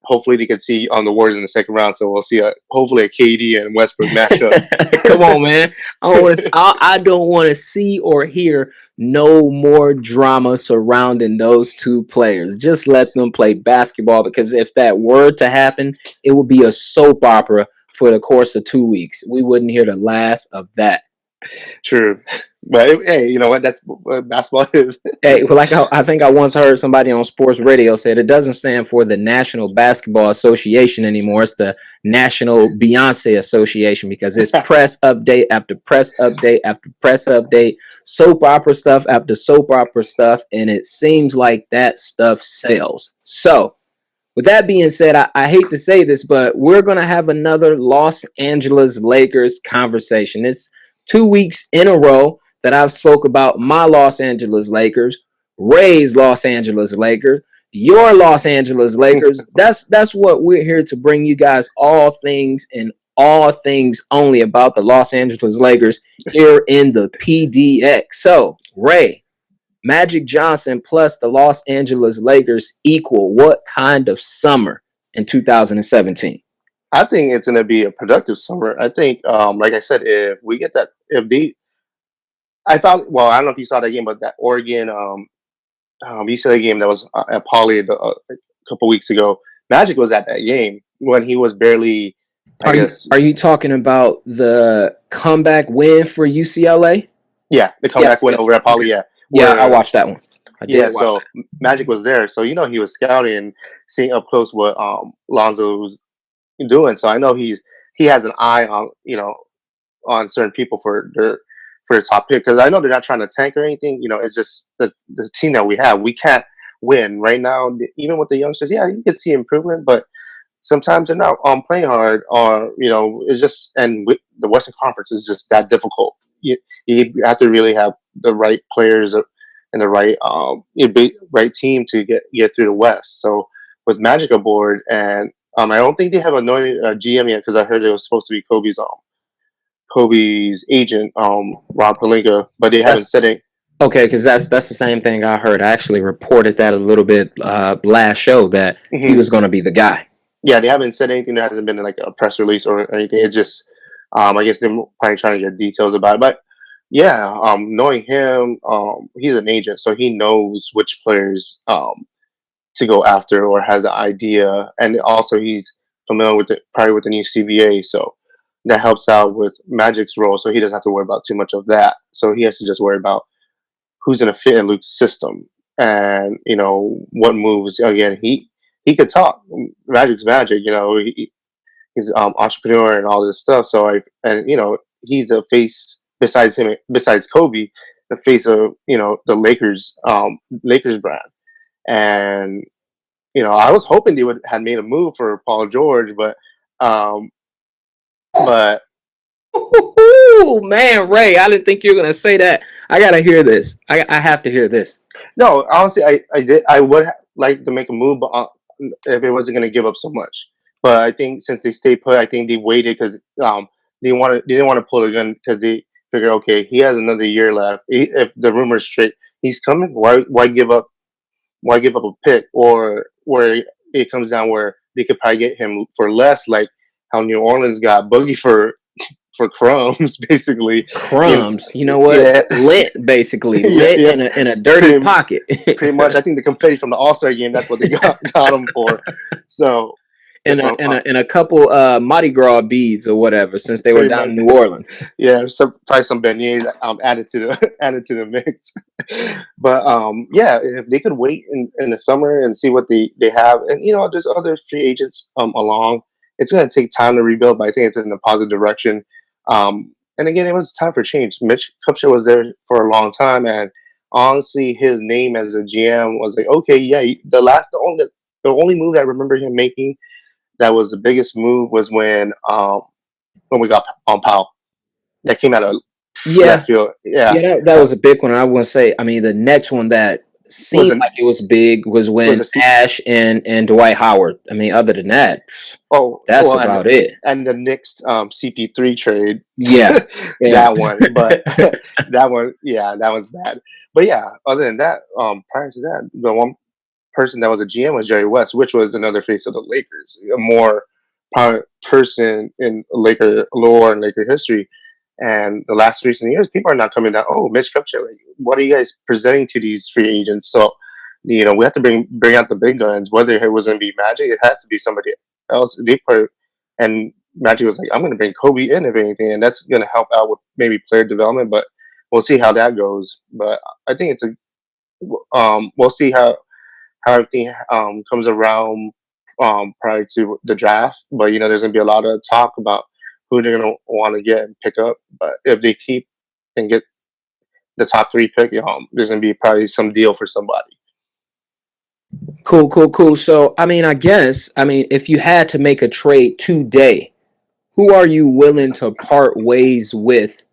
hopefully they can see on the Warriors in the second round. So we'll see hopefully a KD and Westbrook matchup. Come on, man. I don't want to see or hear no more drama surrounding those two players. Just let them play basketball, because if that were to happen, it would be a soap opera for the course of 2 weeks. We wouldn't hear the last of that. True. But hey, you know what? That's what basketball is. Hey, well, like I think I once heard somebody on sports radio said it doesn't stand for the National Basketball Association anymore. It's the National Beyonce Association, because it's press update after press update after press update, soap opera stuff after soap opera stuff, and it seems like that stuff sells. So, with that being said, I hate to say this, but we're going to have another Los Angeles Lakers conversation. It's 2 weeks in a row that I've spoke about my Los Angeles Lakers, Ray's Los Angeles Lakers, your Los Angeles Lakers. That's what we're here to bring you guys, all things and all things only about the Los Angeles Lakers here in the PDX. So, Ray, Magic Johnson plus the Los Angeles Lakers equal what kind of summer in 2017? I think it's going to be a productive summer. I think, like I said, if we get that, I thought, well, I don't know if you saw that game, but that Oregon UCLA game that was at Poly, couple weeks ago. Magic was at that game when he was barely, I Are you guess, are you talking about the comeback win for UCLA? yeah, the comeback Yes, win yes. over at Okay. Poly, yeah, Yeah, I where watched that one. I did yeah, watch so Magic was there, so he was scouting and seeing up close what Lonzo's doing. So I know he has an eye on on certain people for the top pick, because I know they're not trying to tank or anything. It's just the team that we have. We can't win right now, even with the youngsters. Yeah, you can see improvement, but sometimes they're not playing hard, or it's just, and with the Western Conference is just that difficult. You have to really have the right players and the right right team to get through the West. So with Magic aboard, and I don't think they have anointed a GM yet, because I heard it was supposed to be Kobe's agent, Rob Pelinka, but they haven't that's said it. okay, because that's the same thing I heard. I actually reported that a little bit last show that he Hmm. was going to be the guy. Yeah, they haven't said anything. There hasn't been like a press release or anything. It's just, I guess they're probably trying to get details about it. But yeah, knowing him, he's an agent, so he knows which players to go after, or has an idea, and also he's familiar with probably with the new CBA, so that helps out with Magic's role. So he doesn't have to worry about too much of that. So he has to just worry about who's going to fit in Luke's system, and what moves. Again, he could talk. Magic's Magic. He's entrepreneur and all this stuff. So he's the face besides him, besides Kobe, the face of the Lakers brand. And I was hoping they would have made a move for Paul George, um, but Ooh, man, Ray, I didn't think you were going to say that. I got to hear this. I have to hear this. no, honestly, I would like to make a move, but if it wasn't going to give up so much. But I think since they stayed put, I think they waited because they didn't want to pull the gun, because they figure, okay, he has another year left. If the rumor's straight, he's coming. Why give up? Why give up a pick? Or where it comes down where they could probably get him for less, like how New Orleans got Boogie for crumbs, basically. Crumbs, you know what? Yeah, Lit, basically. yeah, Lit yeah. in a dirty Pretty, pocket. pretty much. I think the confetti from the All Star game, that's what they got him for. So and that's a what and a and a couple Mardi Gras beads or whatever, since they were pretty down much. in New Orleans. Yeah, probably some beignets added to the added to the mix. But yeah, if they could wait in the summer and see what they have, and there's other free agents along. It's going to take time to rebuild, but I think it's in a positive direction. And again, it was time for change. Mitch Kupchak was there for a long time, and honestly, his name as a GM was like, okay, yeah. The only move I remember him making that was the biggest move was when we got on Powell. That came out of Yeah, left field. Yeah, yeah, that was a big one. I wouldn't say. I mean, the next one that was seemed an like it was big was was when a Ash and Dwight Howard. I mean, other than that, oh that's well, about it. and the next CP3 trade, Yeah, yeah. that one. But that one, yeah, that one's bad. But yeah, other than that, prior to that, the one person that was a GM was Jerry West, which was another face of the Lakers, a more prominent person in Laker lore and Laker history. And the last recent years, people are not coming down. Oh, Mitch Kupchak, like, what are you guys presenting to these free agents? So, we have to bring out the big guns. Whether it was going to be Magic, it had to be somebody else. And Magic was like, I'm going to bring Kobe in, if anything, and that's going to help out with maybe player development. But we'll see how that goes. But I think we'll see how everything comes around prior to the draft. But there's gonna be a lot of talk about who they're gonna want to get and pick up. But if they keep and get the top three pick, there's gonna be probably some deal for somebody. Cool, cool, cool. So, I mean, if you had to make a trade today, who are you willing to part ways with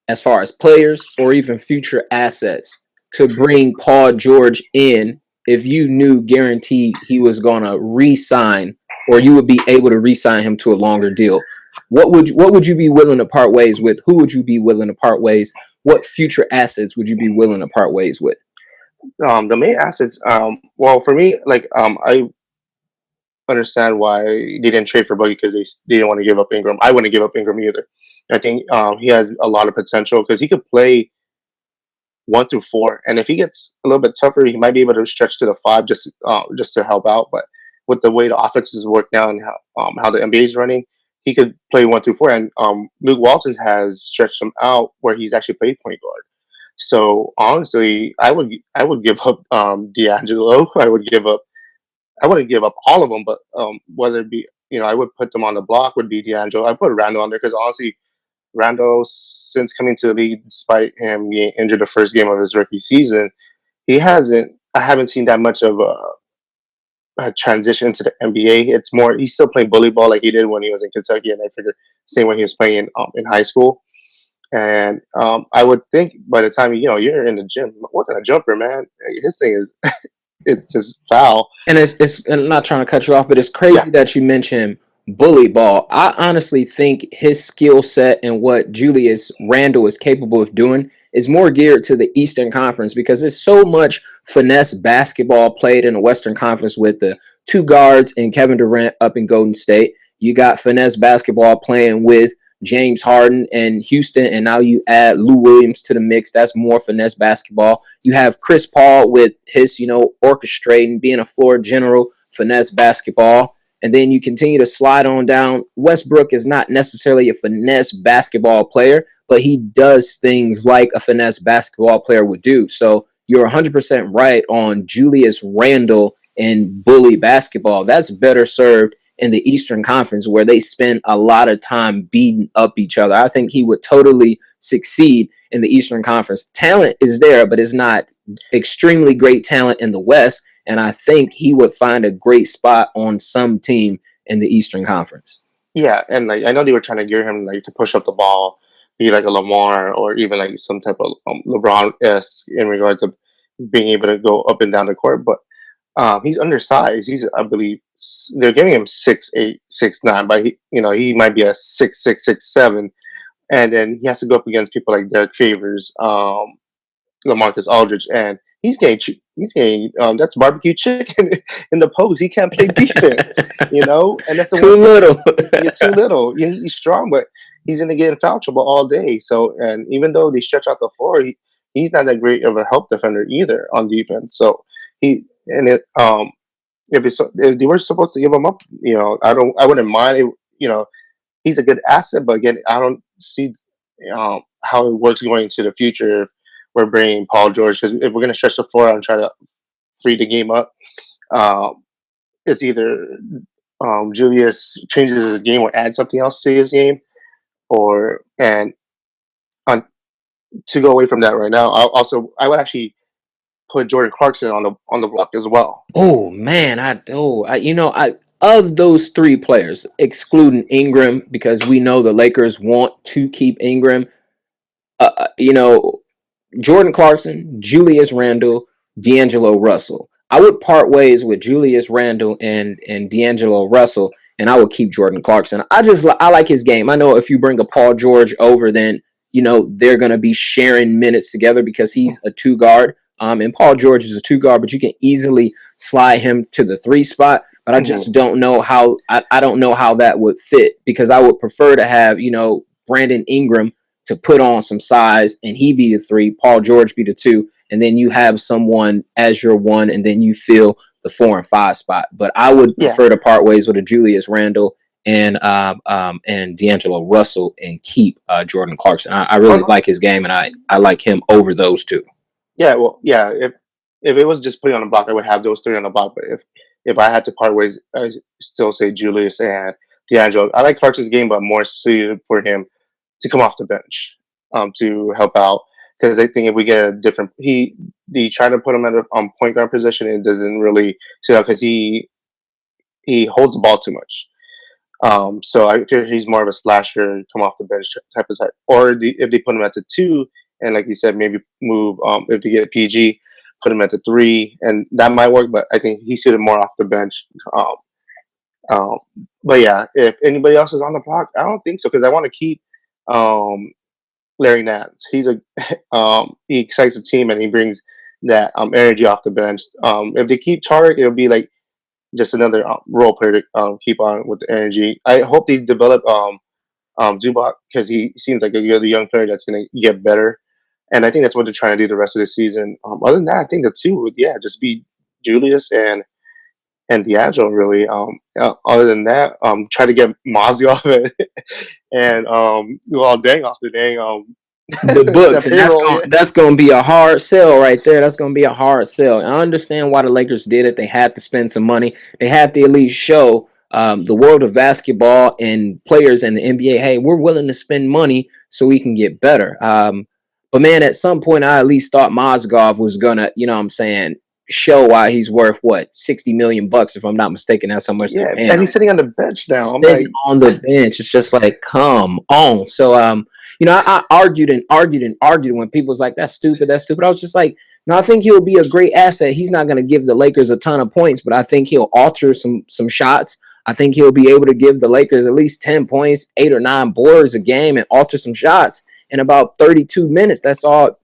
as far as players or even future assets to bring Paul George in if you knew guaranteed he was going to re-sign or you would be able to re-sign him to a longer deal? What would you be willing to part ways with? Who would you be willing to part ways? What future assets would you be willing to part ways with? The main assets, well, for me, like, I understand why they didn't trade for Buggy, because they didn't want to give up Ingram. I wouldn't give up Ingram either. I think he has a lot of potential because he could play 1 through 4, and if he gets a little bit tougher, he might be able to stretch to the 5 just to help out. But with the way the offenses work now and how the NBA is running, he could play 1 through 4. And Luke Walton has stretched him out where he's actually played point guard. So honestly, I would give up D'Angelo. I wouldn't give up all of them, but whether it be, I would put them on the block would be D'Angelo. I put Randall on there because honestly, Randall, since coming to the league, despite him being injured the first game of his rookie season, he hasn't. I haven't seen that much of a transition to the NBA. It's more he's still playing bully ball like he did when he was in Kentucky, and I figured same way he was playing in high school. And I would think by the time you're in the gym working a jumper, man, his thing is it's just foul. And it's and I'm not trying to cut you off, but it's Yeah, crazy that you mentioned bully ball. I honestly think his skill set and what Julius Randle is capable of doing is more geared to the Eastern Conference because there's so much finesse basketball played in the Western Conference with the two guards and Kevin Durant up in Golden State. You got finesse basketball playing with James Harden and Houston, and now you add Lou Williams to the mix. That's more finesse basketball. You have Chris Paul with his, orchestrating, being a floor general, finesse basketball. And then you continue to slide on down. Westbrook is not necessarily a finesse basketball player, but he does things like a finesse basketball player would do. So you're 100% right on Julius Randle and bully basketball. That's better served in the Eastern Conference where they spend a lot of time beating up each other. I think he would totally succeed in the Eastern Conference. Talent is there, but it's not extremely great talent in the West. And I think he would find a great spot on some team in the Eastern Conference. yeah, and like I know they were trying to gear him like to push up the ball, be like a Lamar or even like some type of LeBron esque in regards of being able to go up and down the court, but he's undersized. He's, I believe, they're giving him 6'8", 6'9", but he might be a 6'6", 6'7", and then he has to go up against people like Derek Favors, LaMarcus Aldridge, and he's getting that's barbecue chicken in the post. He can't play defense, and that's the Too one thing. little. You're too little. He's strong, but he's gonna get in foul trouble all day. So, and even though they stretch out the floor, he's not that great of a help defender either on defense. So he and it if they were supposed to give him up, I wouldn't mind it. He's a good asset, but again, I don't see how it works going into the future if we're bringing Paul George, because if we're going to stretch the floor out and try to free the game up, um, it's either Julius changes his game or adds something else to his game, or and on, to go away from that right now, I would actually put Jordan Clarkson on the block as well. Oh man, I of those three players, excluding Ingram, because we know the Lakers want to keep Ingram. Uh, uh, you know, Jordan Clarkson, Julius Randle, D'Angelo Russell. I would part ways with Julius Randle and D'Angelo Russell, and I would keep Jordan Clarkson. I like his game. I know if you bring a Paul George over, then they're going to be sharing minutes together because he's a two guard. And Paul George is a two guard, but you can easily slide him to the 3 spot. But I Hmm. just don't know how. I don't know how that would fit because I would prefer to have Brandon Ingram to put on some size and he be the 3, Paul George be the 2, and then you have someone as your 1, and then you fill the 4 and 5 spot. But I would Yeah. prefer to part ways with a Julius Randle and D'Angelo Russell and keep Jordan Clarkson. I Oh really no. like his game, and I like him over those two. Yeah. Well, yeah. If it was just putting on the block, I would have those 3 on the block. But if I had to part ways, I still say Julius and D'Angelo. I like Clarkson's game, but more suited for him to come off the bench to help out. Because I think if we get a different, they try to put him at a point guard position, it doesn't really suit out because he holds the ball too much. So I feel he's more of a slasher, come off the bench type of type. Or if they put him at the 2, and like you said, maybe move if they get PG, put him at the 3, and that might work. But I think he's suited more off the bench. Um, um, but yeah, if anybody else is on the block, I don't think so because I want to keep um, Larry Nance. He excites the team and he brings that energy off the bench. If they keep Tarek, it'll be like just another role player to keep on with the energy. I hope they develop Zubac because he seems like a good young player that's going to get better. And I think that's what they're trying to do the rest of the season. Other than that, I think the two would, yeah, just be Julius and D'Angelo, really. Other than that, try to get Mozzie off it and well, dang off the dang The that books, and payroll. Yeah, that's gonna be a hard sell right there. That's gonna be a hard sell. I understand why the Lakers did it. They had to spend some money. They had to at least show the world of basketball and players in the NBA, hey, we're willing to spend money so we can get better. But man, at some point, I at least thought Mozgov was gonna, you know, what I'm saying, show why he's worth what 60 million bucks, if I'm not mistaken. That's how much they're yeah, paying and him. he's sitting on the bench now. I'm Sitting like, on the bench. It's just like, come on. So, you know, I argued and argued and argued when people was like, that's stupid, that's stupid. I was just like, no, I think he'll be a great asset. He's not going to give the Lakers a ton of points, but I think he'll alter some shots. I think he'll be able to give the Lakers at least 10 points, 8 or 9 boards a game, and alter some shots in about 32 minutes. That's all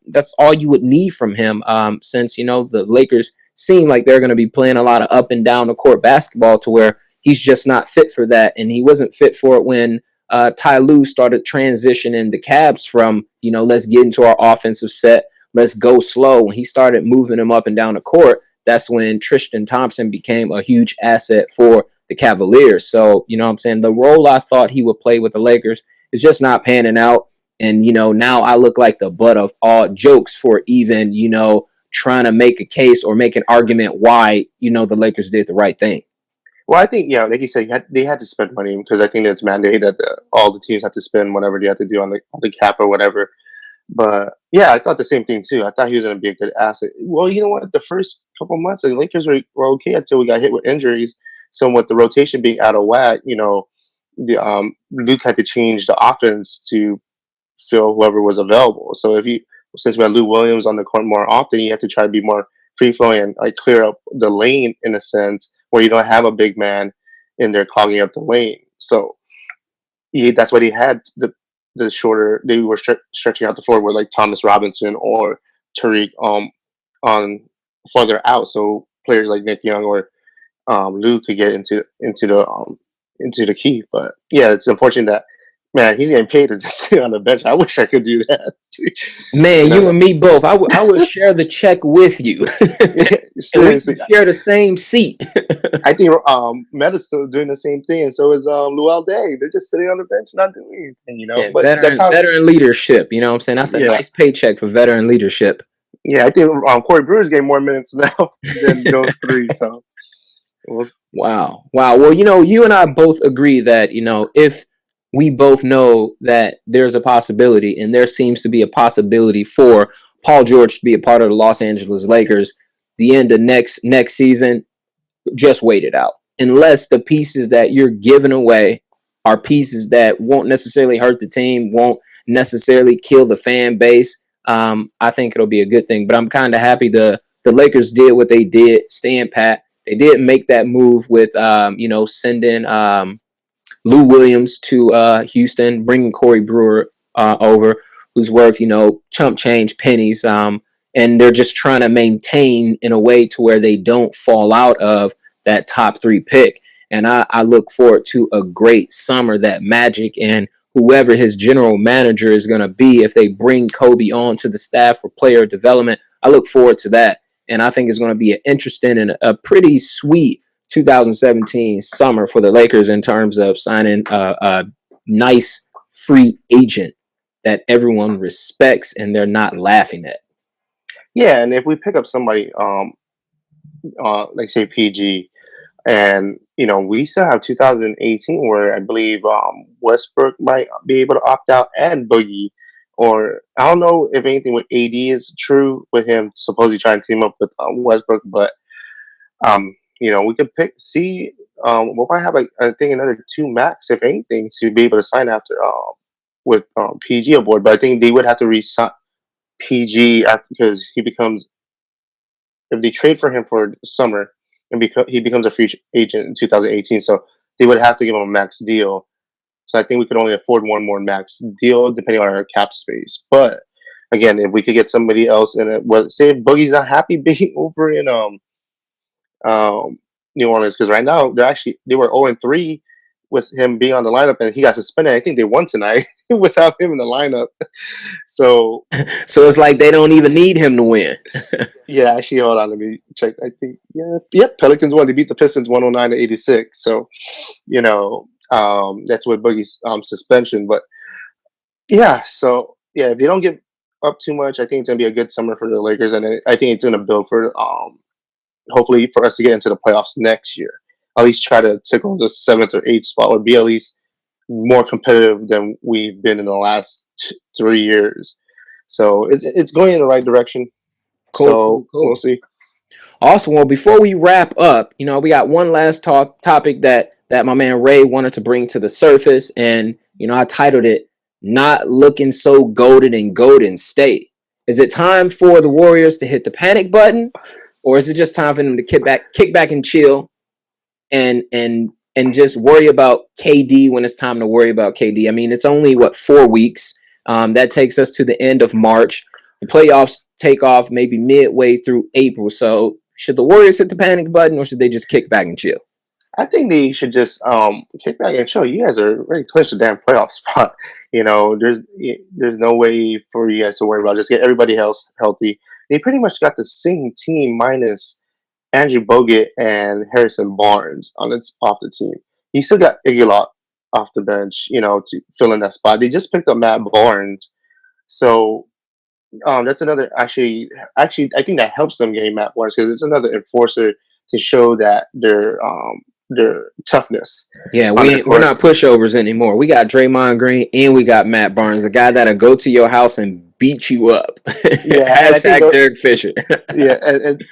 you would need from him, since, you know, the Lakers seem like they're going to be playing a lot of up and down the court basketball to where he's just not fit for that. And he wasn't fit for it when Ty Lue started transitioning the Cavs from, you know, let's get into our offensive set, let's go slow. When he started moving them up and down the court, that's when Tristan Thompson became a huge asset for the Cavaliers. So, you know what I'm saying? The role I thought he would play with the Lakers is just not panning out. And, you know, now I look like the butt of all jokes for even, you know, trying to make a case or make an argument why, you know, the Lakers did the right thing. well, I think, yeah, like you said, they had to spend money because I think it's mandated that all the teams have to spend whatever they have to do on the cap or whatever. But yeah, I thought the same thing too. I thought he was going to be a good asset. Well, you know what? The first couple months, the Lakers were okay until we got hit with injuries. So with the rotation being out of whack, you know, the Luke had to change the offense to fill whoever was available. So since we had Lou Williams on the court more often, you have to try to be more free flowing and like clear up the lane in a sense where you don't have a big man in there clogging up the lane. So that's what he had the shorter they were stretching out the floor with like Thomas Robinson or Tariq on further out, so players like Nick Young or Lou could get into the key. But yeah, it's unfortunate that man he's getting paid to just sit on the bench. I wish I could do that. You Man, you know, and me both. I would share the check with you, and we seriously, could share the same seat. I think Meta's still doing the same thing, and so is Luol Day. They're just sitting on the bench, not doing anything, you know. Yeah, But that's veteran how, veteran leadership. You know what I'm saying? That's a yeah, nice paycheck for veteran leadership. yeah. I think Corey Brewer's getting more minutes now than those three. So we'll, Wow. Wow. Well, you know, you and I both agree that, you know, if we both know that there's a possibility, and there seems to be a possibility for Paul George to be a part of the Los Angeles Lakers the end of next season, just wait it out. Unless the pieces that you're giving away are pieces that won't necessarily hurt the team, won't necessarily kill the fan base, I think it'll be a good thing. But I'm kind of happy the Lakers did what they did, staying pat. They did make that move with, you know, sending Lou Williams to Houston, bringing Corey Brewer over, who's worth, you know, chump change pennies. And they're just trying to maintain in a way to where they don't fall out of that top 3 pick. And I look forward to a great summer that Magic and whoever his general manager is going to be, if they bring Kobe on to the staff for player development, I look forward to that. And I think it's going to be an interesting and a pretty sweet 2017 summer for the Lakers in terms of signing a nice free agent that everyone respects and they're not laughing at. yeah. And if we pick up somebody, like say PG, and you know we still have 2018 where I believe Westbrook might be able to opt out and Boogie, or I don't know if anything with AD is true with him supposedly trying to team up with Westbrook, but you know we could see we might have I think another 2 max if anything to be able to sign after with PG aboard, but I think they would have to re-sign PG after because he becomes if they trade for him for summer and he becomes a free agent in 2018, so they would have to give him a max deal. So I think we could only afford one more max deal depending on our cap space. But again, if we could get somebody else in it, well, say if Boogie's not happy being over in um New Orleans, because right now they were 0-3 with him being on the lineup, and he got suspended. I think they won tonight without him in the lineup. So So it's like they don't even need him to win. yeah, actually, hold on, let me check. I think yep, Pelicans won. They beat the Pistons 109-86. So that's with Boogie's suspension. But yeah, so yeah, if they don't give up too much, I think it's gonna be a good summer for the Lakers, and I think it's gonna build for hopefully for us to get into the playoffs next year. At least try to tickle the 7th or 8th spot, or be at least more competitive than we've been in the last 3 years. So it's going in the right direction. Cool. So we'll see. Awesome. Well, before we wrap up, we got one last topic that my man Ray wanted to bring to the surface, and I titled it "Not Looking So Golden in Golden State." Is it time for the Warriors to hit the panic button, or is it just time for them to kick back and chill, and just worry about KD when it's time to worry about KD? I mean, it's only 4 weeks. That takes us to the end of March. The playoffs take off maybe midway through April. So should the Warriors hit the panic button, or should they just kick back and chill? I think they should just kick back and chill. You guys are already clinched the damn playoff spot. There's no way for you guys to worry about. Just get everybody else healthy. They pretty much got the same team minus Andrew Bogut and Harrison Barnes off the team. He still got Iguodala off the bench, to fill in that spot. They just picked up Matt Barnes, so that's another. Actually, I think that helps them getting Matt Barnes, because it's another enforcer to show that their toughness. Yeah, we're not pushovers anymore. We got Draymond Green and we got Matt Barnes, a guy that'll go to your house and beat you up. Yeah, Hashtag Derek Fisher. Yeah, and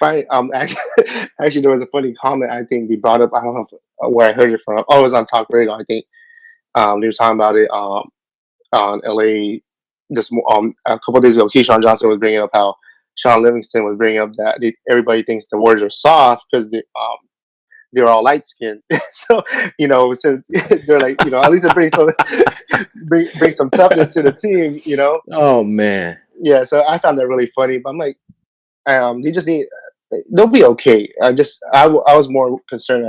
actually, there was a funny comment I think they brought up. I don't know where I heard it from. Oh, it was on Talk Radio. I think they were talking about it on LA just a couple of days ago. Keyshawn Johnson was bringing up how Sean Livingston was bringing up that everybody thinks the Warriors are soft because they're all light skinned. So, since they're like, at least it brings some bring some toughness to the team, Oh man. Yeah, so I found that really funny. But I'm like, they just need. They'll be okay. I was more concerned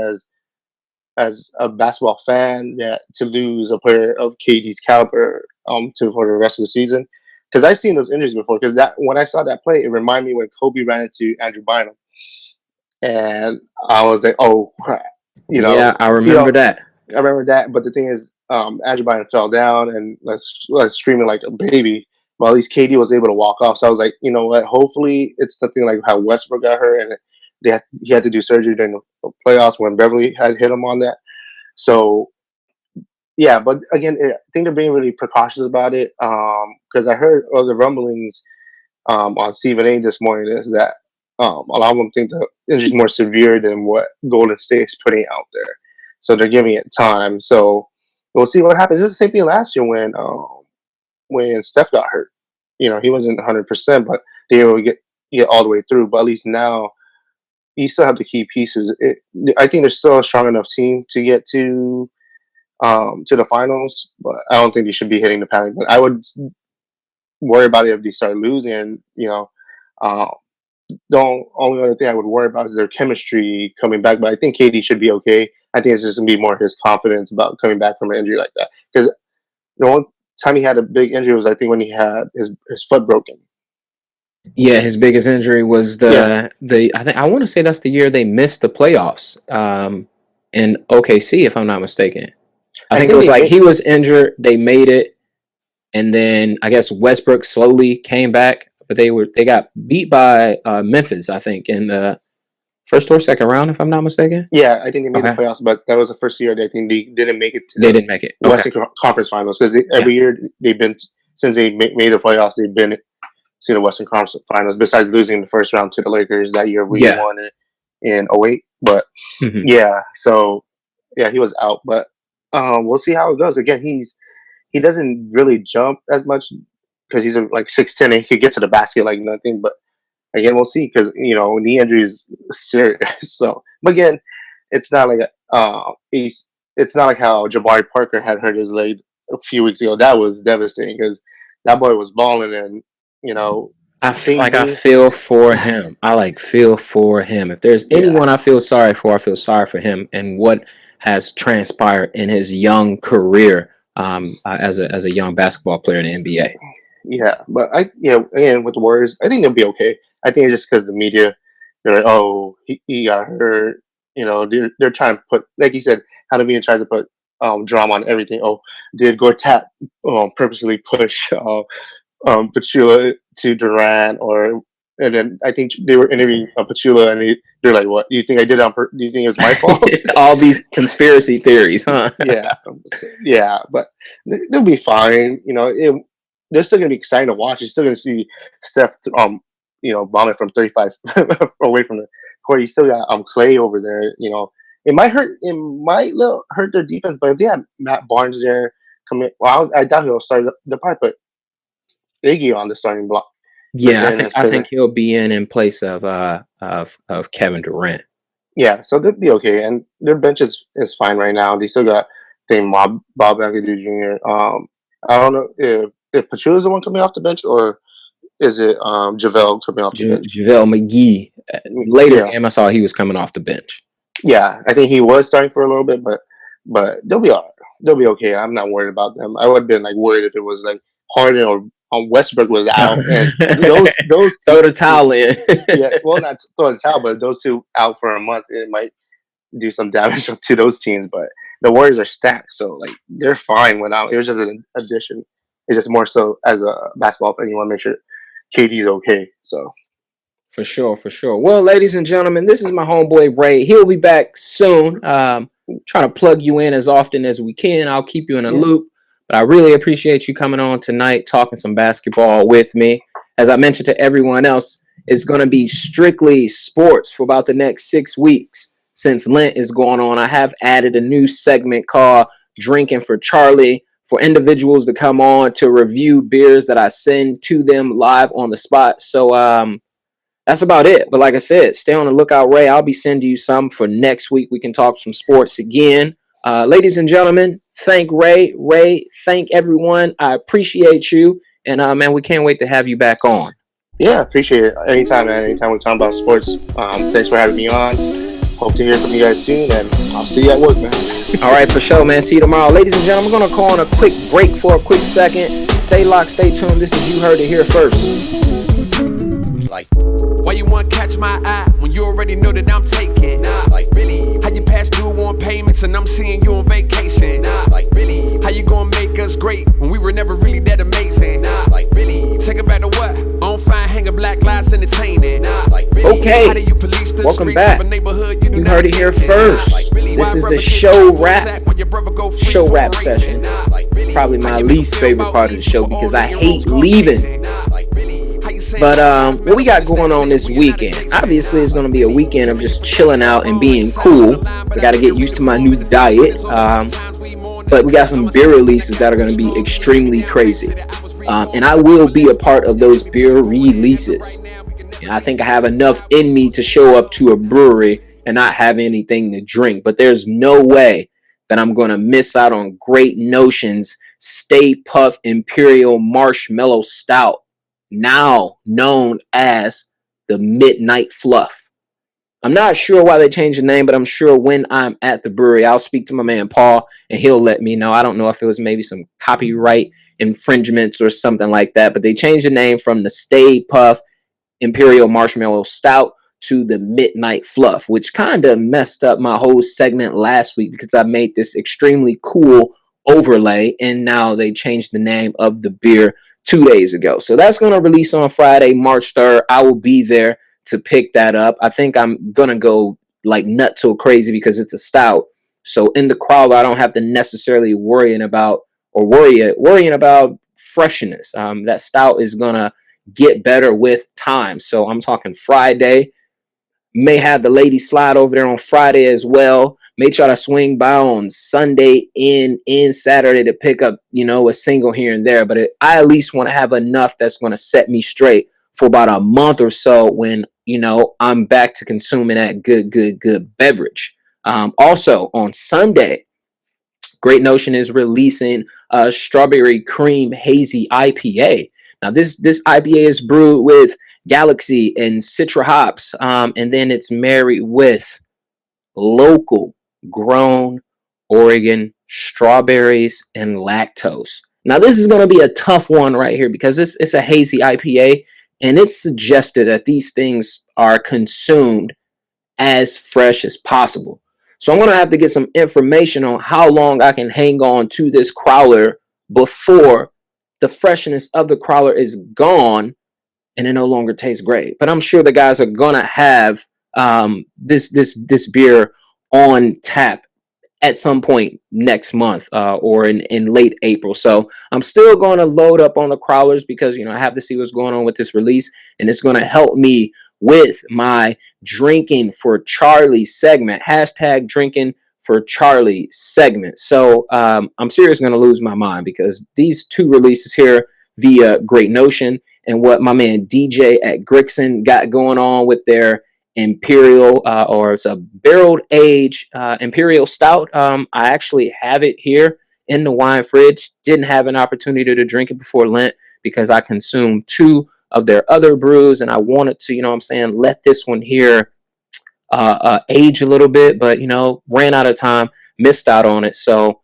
as a basketball fan that to lose a player of KD's caliber for the rest of the season, because I've seen those injuries before. Because when I saw that play, it reminded me when Kobe ran into Andrew Bynum, and I was like, oh crap, Yeah, I remember that. I remember that. But the thing is, Andrew Bynum fell down and was screaming like a baby. Well, at least KD was able to walk off. So I was like, you know what? Hopefully, it's something like how Westbrook got hurt and he had to do surgery during the playoffs when Beverly had hit him on that. So, yeah, but again, I think they're being really precautious about it, because I heard other rumblings on Stephen A. this morning is that a lot of them think the injury is more severe than what Golden State is putting out there. So they're giving it time. So we'll see what happens. It's the same thing last year when Steph got hurt. He wasn't 100%, but they were get all the way through. But at least now, you still have the key pieces. I think they're still a strong enough team to get to the finals, but I don't think they should be hitting the panic. But I would worry about it if they start losing. The only other thing I would worry about is their chemistry coming back. But I think KD should be okay. I think it's just gonna be more his confidence about coming back from an injury like that. Because the one time he had a big injury was, I think, when he had his foot broken. Yeah, his biggest injury was I think I want to say that's the year they missed the playoffs in OKC, if I'm not mistaken. I think it was like he was injured, they made it, and then I guess Westbrook slowly came back, but they got beat by Memphis, I think, in the first or second round, if I'm not mistaken. Yeah, I think they made the playoffs, but that was the first year I think they didn't make it to they didn't make it. Western Conference Finals, because every year they've been, since they made the playoffs, they've been to the Western Conference Finals, besides losing the first round to the Lakers that year. We won it in 2008. But so he was out. But we'll see how it goes. Again, he doesn't really jump as much because he's like 6'10" and he could get to the basket like nothing. But again, we'll see, because knee injury is serious. So, but again, it's not like it's not like how Jabari Parker had hurt his leg a few weeks ago. That was devastating because that boy was balling, and I feel for him. I feel for him. If there's anyone I feel sorry for him, and what has transpired in his young career as a young basketball player in the NBA. Yeah, but again with the Warriors, I think they'll be okay. I think it's just because the media, they're like, oh, he got hurt. They're trying to put, like you said, how the media tries to put drama on everything. Oh, did Gortat purposely push Pachula to Durant, and then I think they were interviewing Pachula, and they're like, "What do you think I did do you think it was my fault?" All these conspiracy theories, huh? yeah, but they'll be fine. They're still gonna be exciting to watch. You're still gonna see Steph, bombing from 35 away from the court. You still got Clay over there. It might hurt their defense, but if they have Matt Barnes there coming, well, I doubt he'll start. They'll probably put Iggy on the starting block. Yeah, I think he'll be in place of Kevin Durant. Yeah, so they'll be okay, and their bench is fine right now. They still got Bob McAdoo Jr. I don't know if Pachula's the one coming off the bench, or is it JaVale coming off the bench? JaVale McGee. Latest game I saw, he was coming off the bench. Yeah, I think he was starting for a little bit, but they'll be all right. They'll be okay. I'm not worried about them. I would have been worried if it was Harden or Westbrook was out, and those throw the towel in. Yeah, well, not throw the towel, but those two out for a month, it might do some damage to those teams. But the Warriors are stacked, so they're fine without. It was just an addition. It's just more so as a basketball fan, you want to make sure KD's okay. So. For sure. Well, ladies and gentlemen, this is my homeboy Ray. He'll be back soon. Trying to plug you in as often as we can. I'll keep you in a loop. But I really appreciate you coming on tonight, talking some basketball with me. As I mentioned to everyone else, it's going to be strictly sports for about the next 6 weeks since Lent is going on. I have added a new segment called Drinking for Charlie for individuals to come on to review beers that I send to them live on the spot. So that's about it. But like I said, stay on the lookout, Ray. I'll be sending you some for next week. We can talk some sports again. Ladies and gentlemen, thank Ray. Ray, thank everyone. I appreciate you. And, man, we can't wait to have you back on. Yeah, appreciate it. Anytime, man. Anytime we're talking about sports. Thanks for having me on. Hope to hear from you guys soon, and I'll see you at work, man. All right, for sure, man. See you tomorrow. Ladies and gentlemen, we're going to call on a quick break for a quick second. Stay locked, stay tuned. This is You Heard It Here First. Why you want to catch my eye when you already know that I'm taking? Really? How you pass due on payments and I'm seeing you on vacation? Really? How you gonna make us great when we were never really that amazing? Really? Take it back to what? On fire, hanging black lives entertaining. Really? Okay, how do you police the welcome streets back. of a neighborhood you You heard it here first. This is the show rap session. Probably my least favorite part of the show because I hate leaving. But what we got going on this weekend? Obviously, it's going to be a weekend of just chilling out and being cool. So I got to get used to my new diet. But we got some beer releases that are going to be extremely crazy. And I will be a part of those beer releases. And I think I have enough in me to show up to a brewery and not have anything to drink. But there's no way that I'm going to miss out on Great Notions Stay Puft Imperial Marshmallow Stout, now known as the Midnight Fluff. I'm not sure why they changed the name, but I'm sure when I'm at the brewery, I'll speak to my man Paul and he'll let me know. I don't know if it was maybe some copyright infringements or something like that, but they changed the name from the Stay Puft Imperial Marshmallow Stout to the Midnight Fluff, which kind of messed up my whole segment last week because I made this extremely cool overlay and now they changed the name of the beer 2 days ago. So that's going to release on Friday, March 3rd. I will be there to pick that up. I think I'm going to go nuts or crazy because it's a stout. So in the crowd, I don't have to necessarily worrying about freshness. That stout is going to get better with time. So I'm talking Friday. May have the lady slide over there on Friday as well. May try to swing by on Sunday and Saturday to pick up, a single here and there. But I at least want to have enough that's going to set me straight for about a month or so when, I'm back to consuming that good beverage. Also on Sunday, Great Notion is releasing a Strawberry Cream Hazy IPA. Now, this IPA is brewed with Galaxy and Citra hops, and then it's married with local grown Oregon, strawberries, and lactose. Now, this is going to be a tough one right here because it's a hazy IPA, and it's suggested that these things are consumed as fresh as possible. So I'm going to have to get some information on how long I can hang on to this crowler before the freshness of the crowler is gone and it no longer tastes great. But I'm sure the guys are going to have this beer on tap at some point next month or in late April. So I'm still going to load up on the crawlers because, I have to see what's going on with this release, and it's going to help me with my drinking for Charlie segment, hashtag drinking for Charlie segment. So I'm seriously going to lose my mind because these two releases here via Great Notion and what my man DJ at Grixon got going on with their Imperial or it's a barreled age Imperial Stout. I actually have it here in the wine fridge. Didn't have an opportunity to drink it before Lent because I consumed two of their other brews and I wanted to, let this one here age a little bit, but ran out of time, missed out on it. So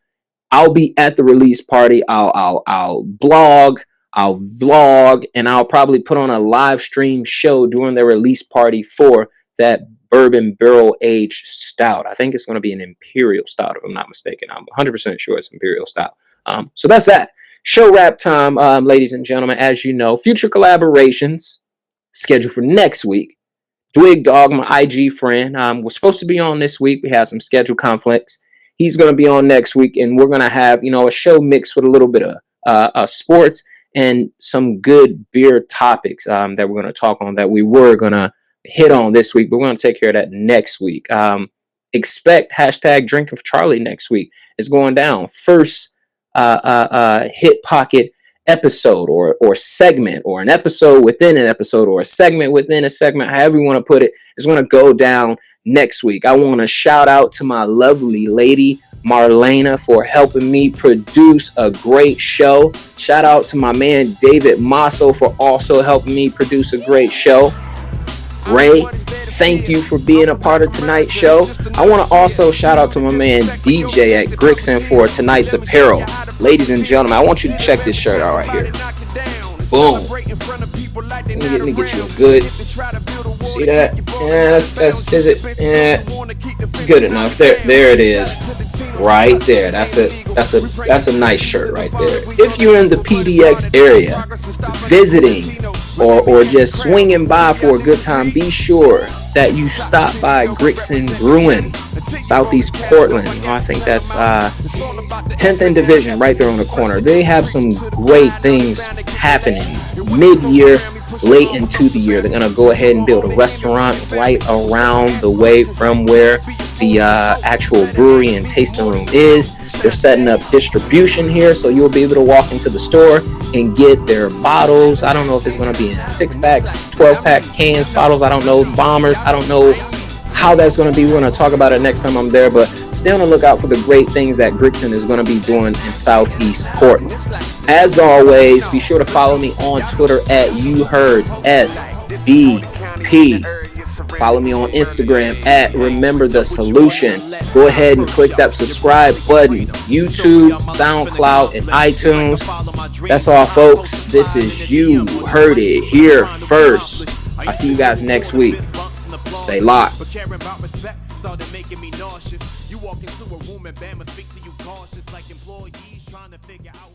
I'll be at the release party. I'll blog, I'll vlog, and I'll probably put on a live stream show during the release party for that bourbon barrel aged stout. I think it's going to be an Imperial Stout, if I'm not mistaken. I'm 100% sure it's Imperial Stout. So that's that. Show wrap time, ladies and gentlemen. As you know, future collaborations scheduled for next week. Dwig Dog, my IG friend, was supposed to be on this week. We had some schedule conflicts. He's going to be on next week, and we're going to have, a show mixed with a little bit of sports and some good beer topics that we're going to talk on that we were going to hit on this week, but we're going to take care of that next week. Expect hashtag drinking for Charlie next week. It's going down. First hit pocket episode or segment, or an episode within an episode, or a segment within a segment, however you want to put it, is going to go down next week. I want to shout out to my lovely lady Marlena for helping me produce a great show. Shout out to my man David Masso for also helping me produce a great show. Ray, thank you for being a part of tonight's show. I want to also shout out to my man DJ at Grixon for tonight's apparel. Ladies and gentlemen, I want you to check this shirt out right here. Boom. Let me get you a good. See that? Yeah, that's is it? Yeah, good enough. There it is. Right there. That's a nice shirt right there. If you're in the PDX area, visiting or just swinging by for a good time, be sure that you stop by Grixon Brewing, Southeast Portland. I think that's 10th and Division right there on the corner. They have some great things happening mid-year, late into the year. They're going to go ahead and build a restaurant right around the way from where the actual brewery and tasting room is. They're setting up distribution here, so you'll be able to walk into the store and get their bottles. I don't know if it's going to be in 6-packs, 12-pack cans, bottles. I don't know, bombers. I don't know how that's going to be. We're going to talk about it next time I'm there, but stay on the lookout for the great things that Grixon is going to be doing in Southeast Portland. As always, be sure to follow me on Twitter at YouHeardSBP. Follow me on Instagram at Remember the Solution. Go ahead and click that subscribe button. YouTube, SoundCloud, and iTunes. That's all, folks. This is You Heard It Here First. I'll see you guys next week. Stay locked. You walk into a room and Bama speak to you cautious like employees trying to figure out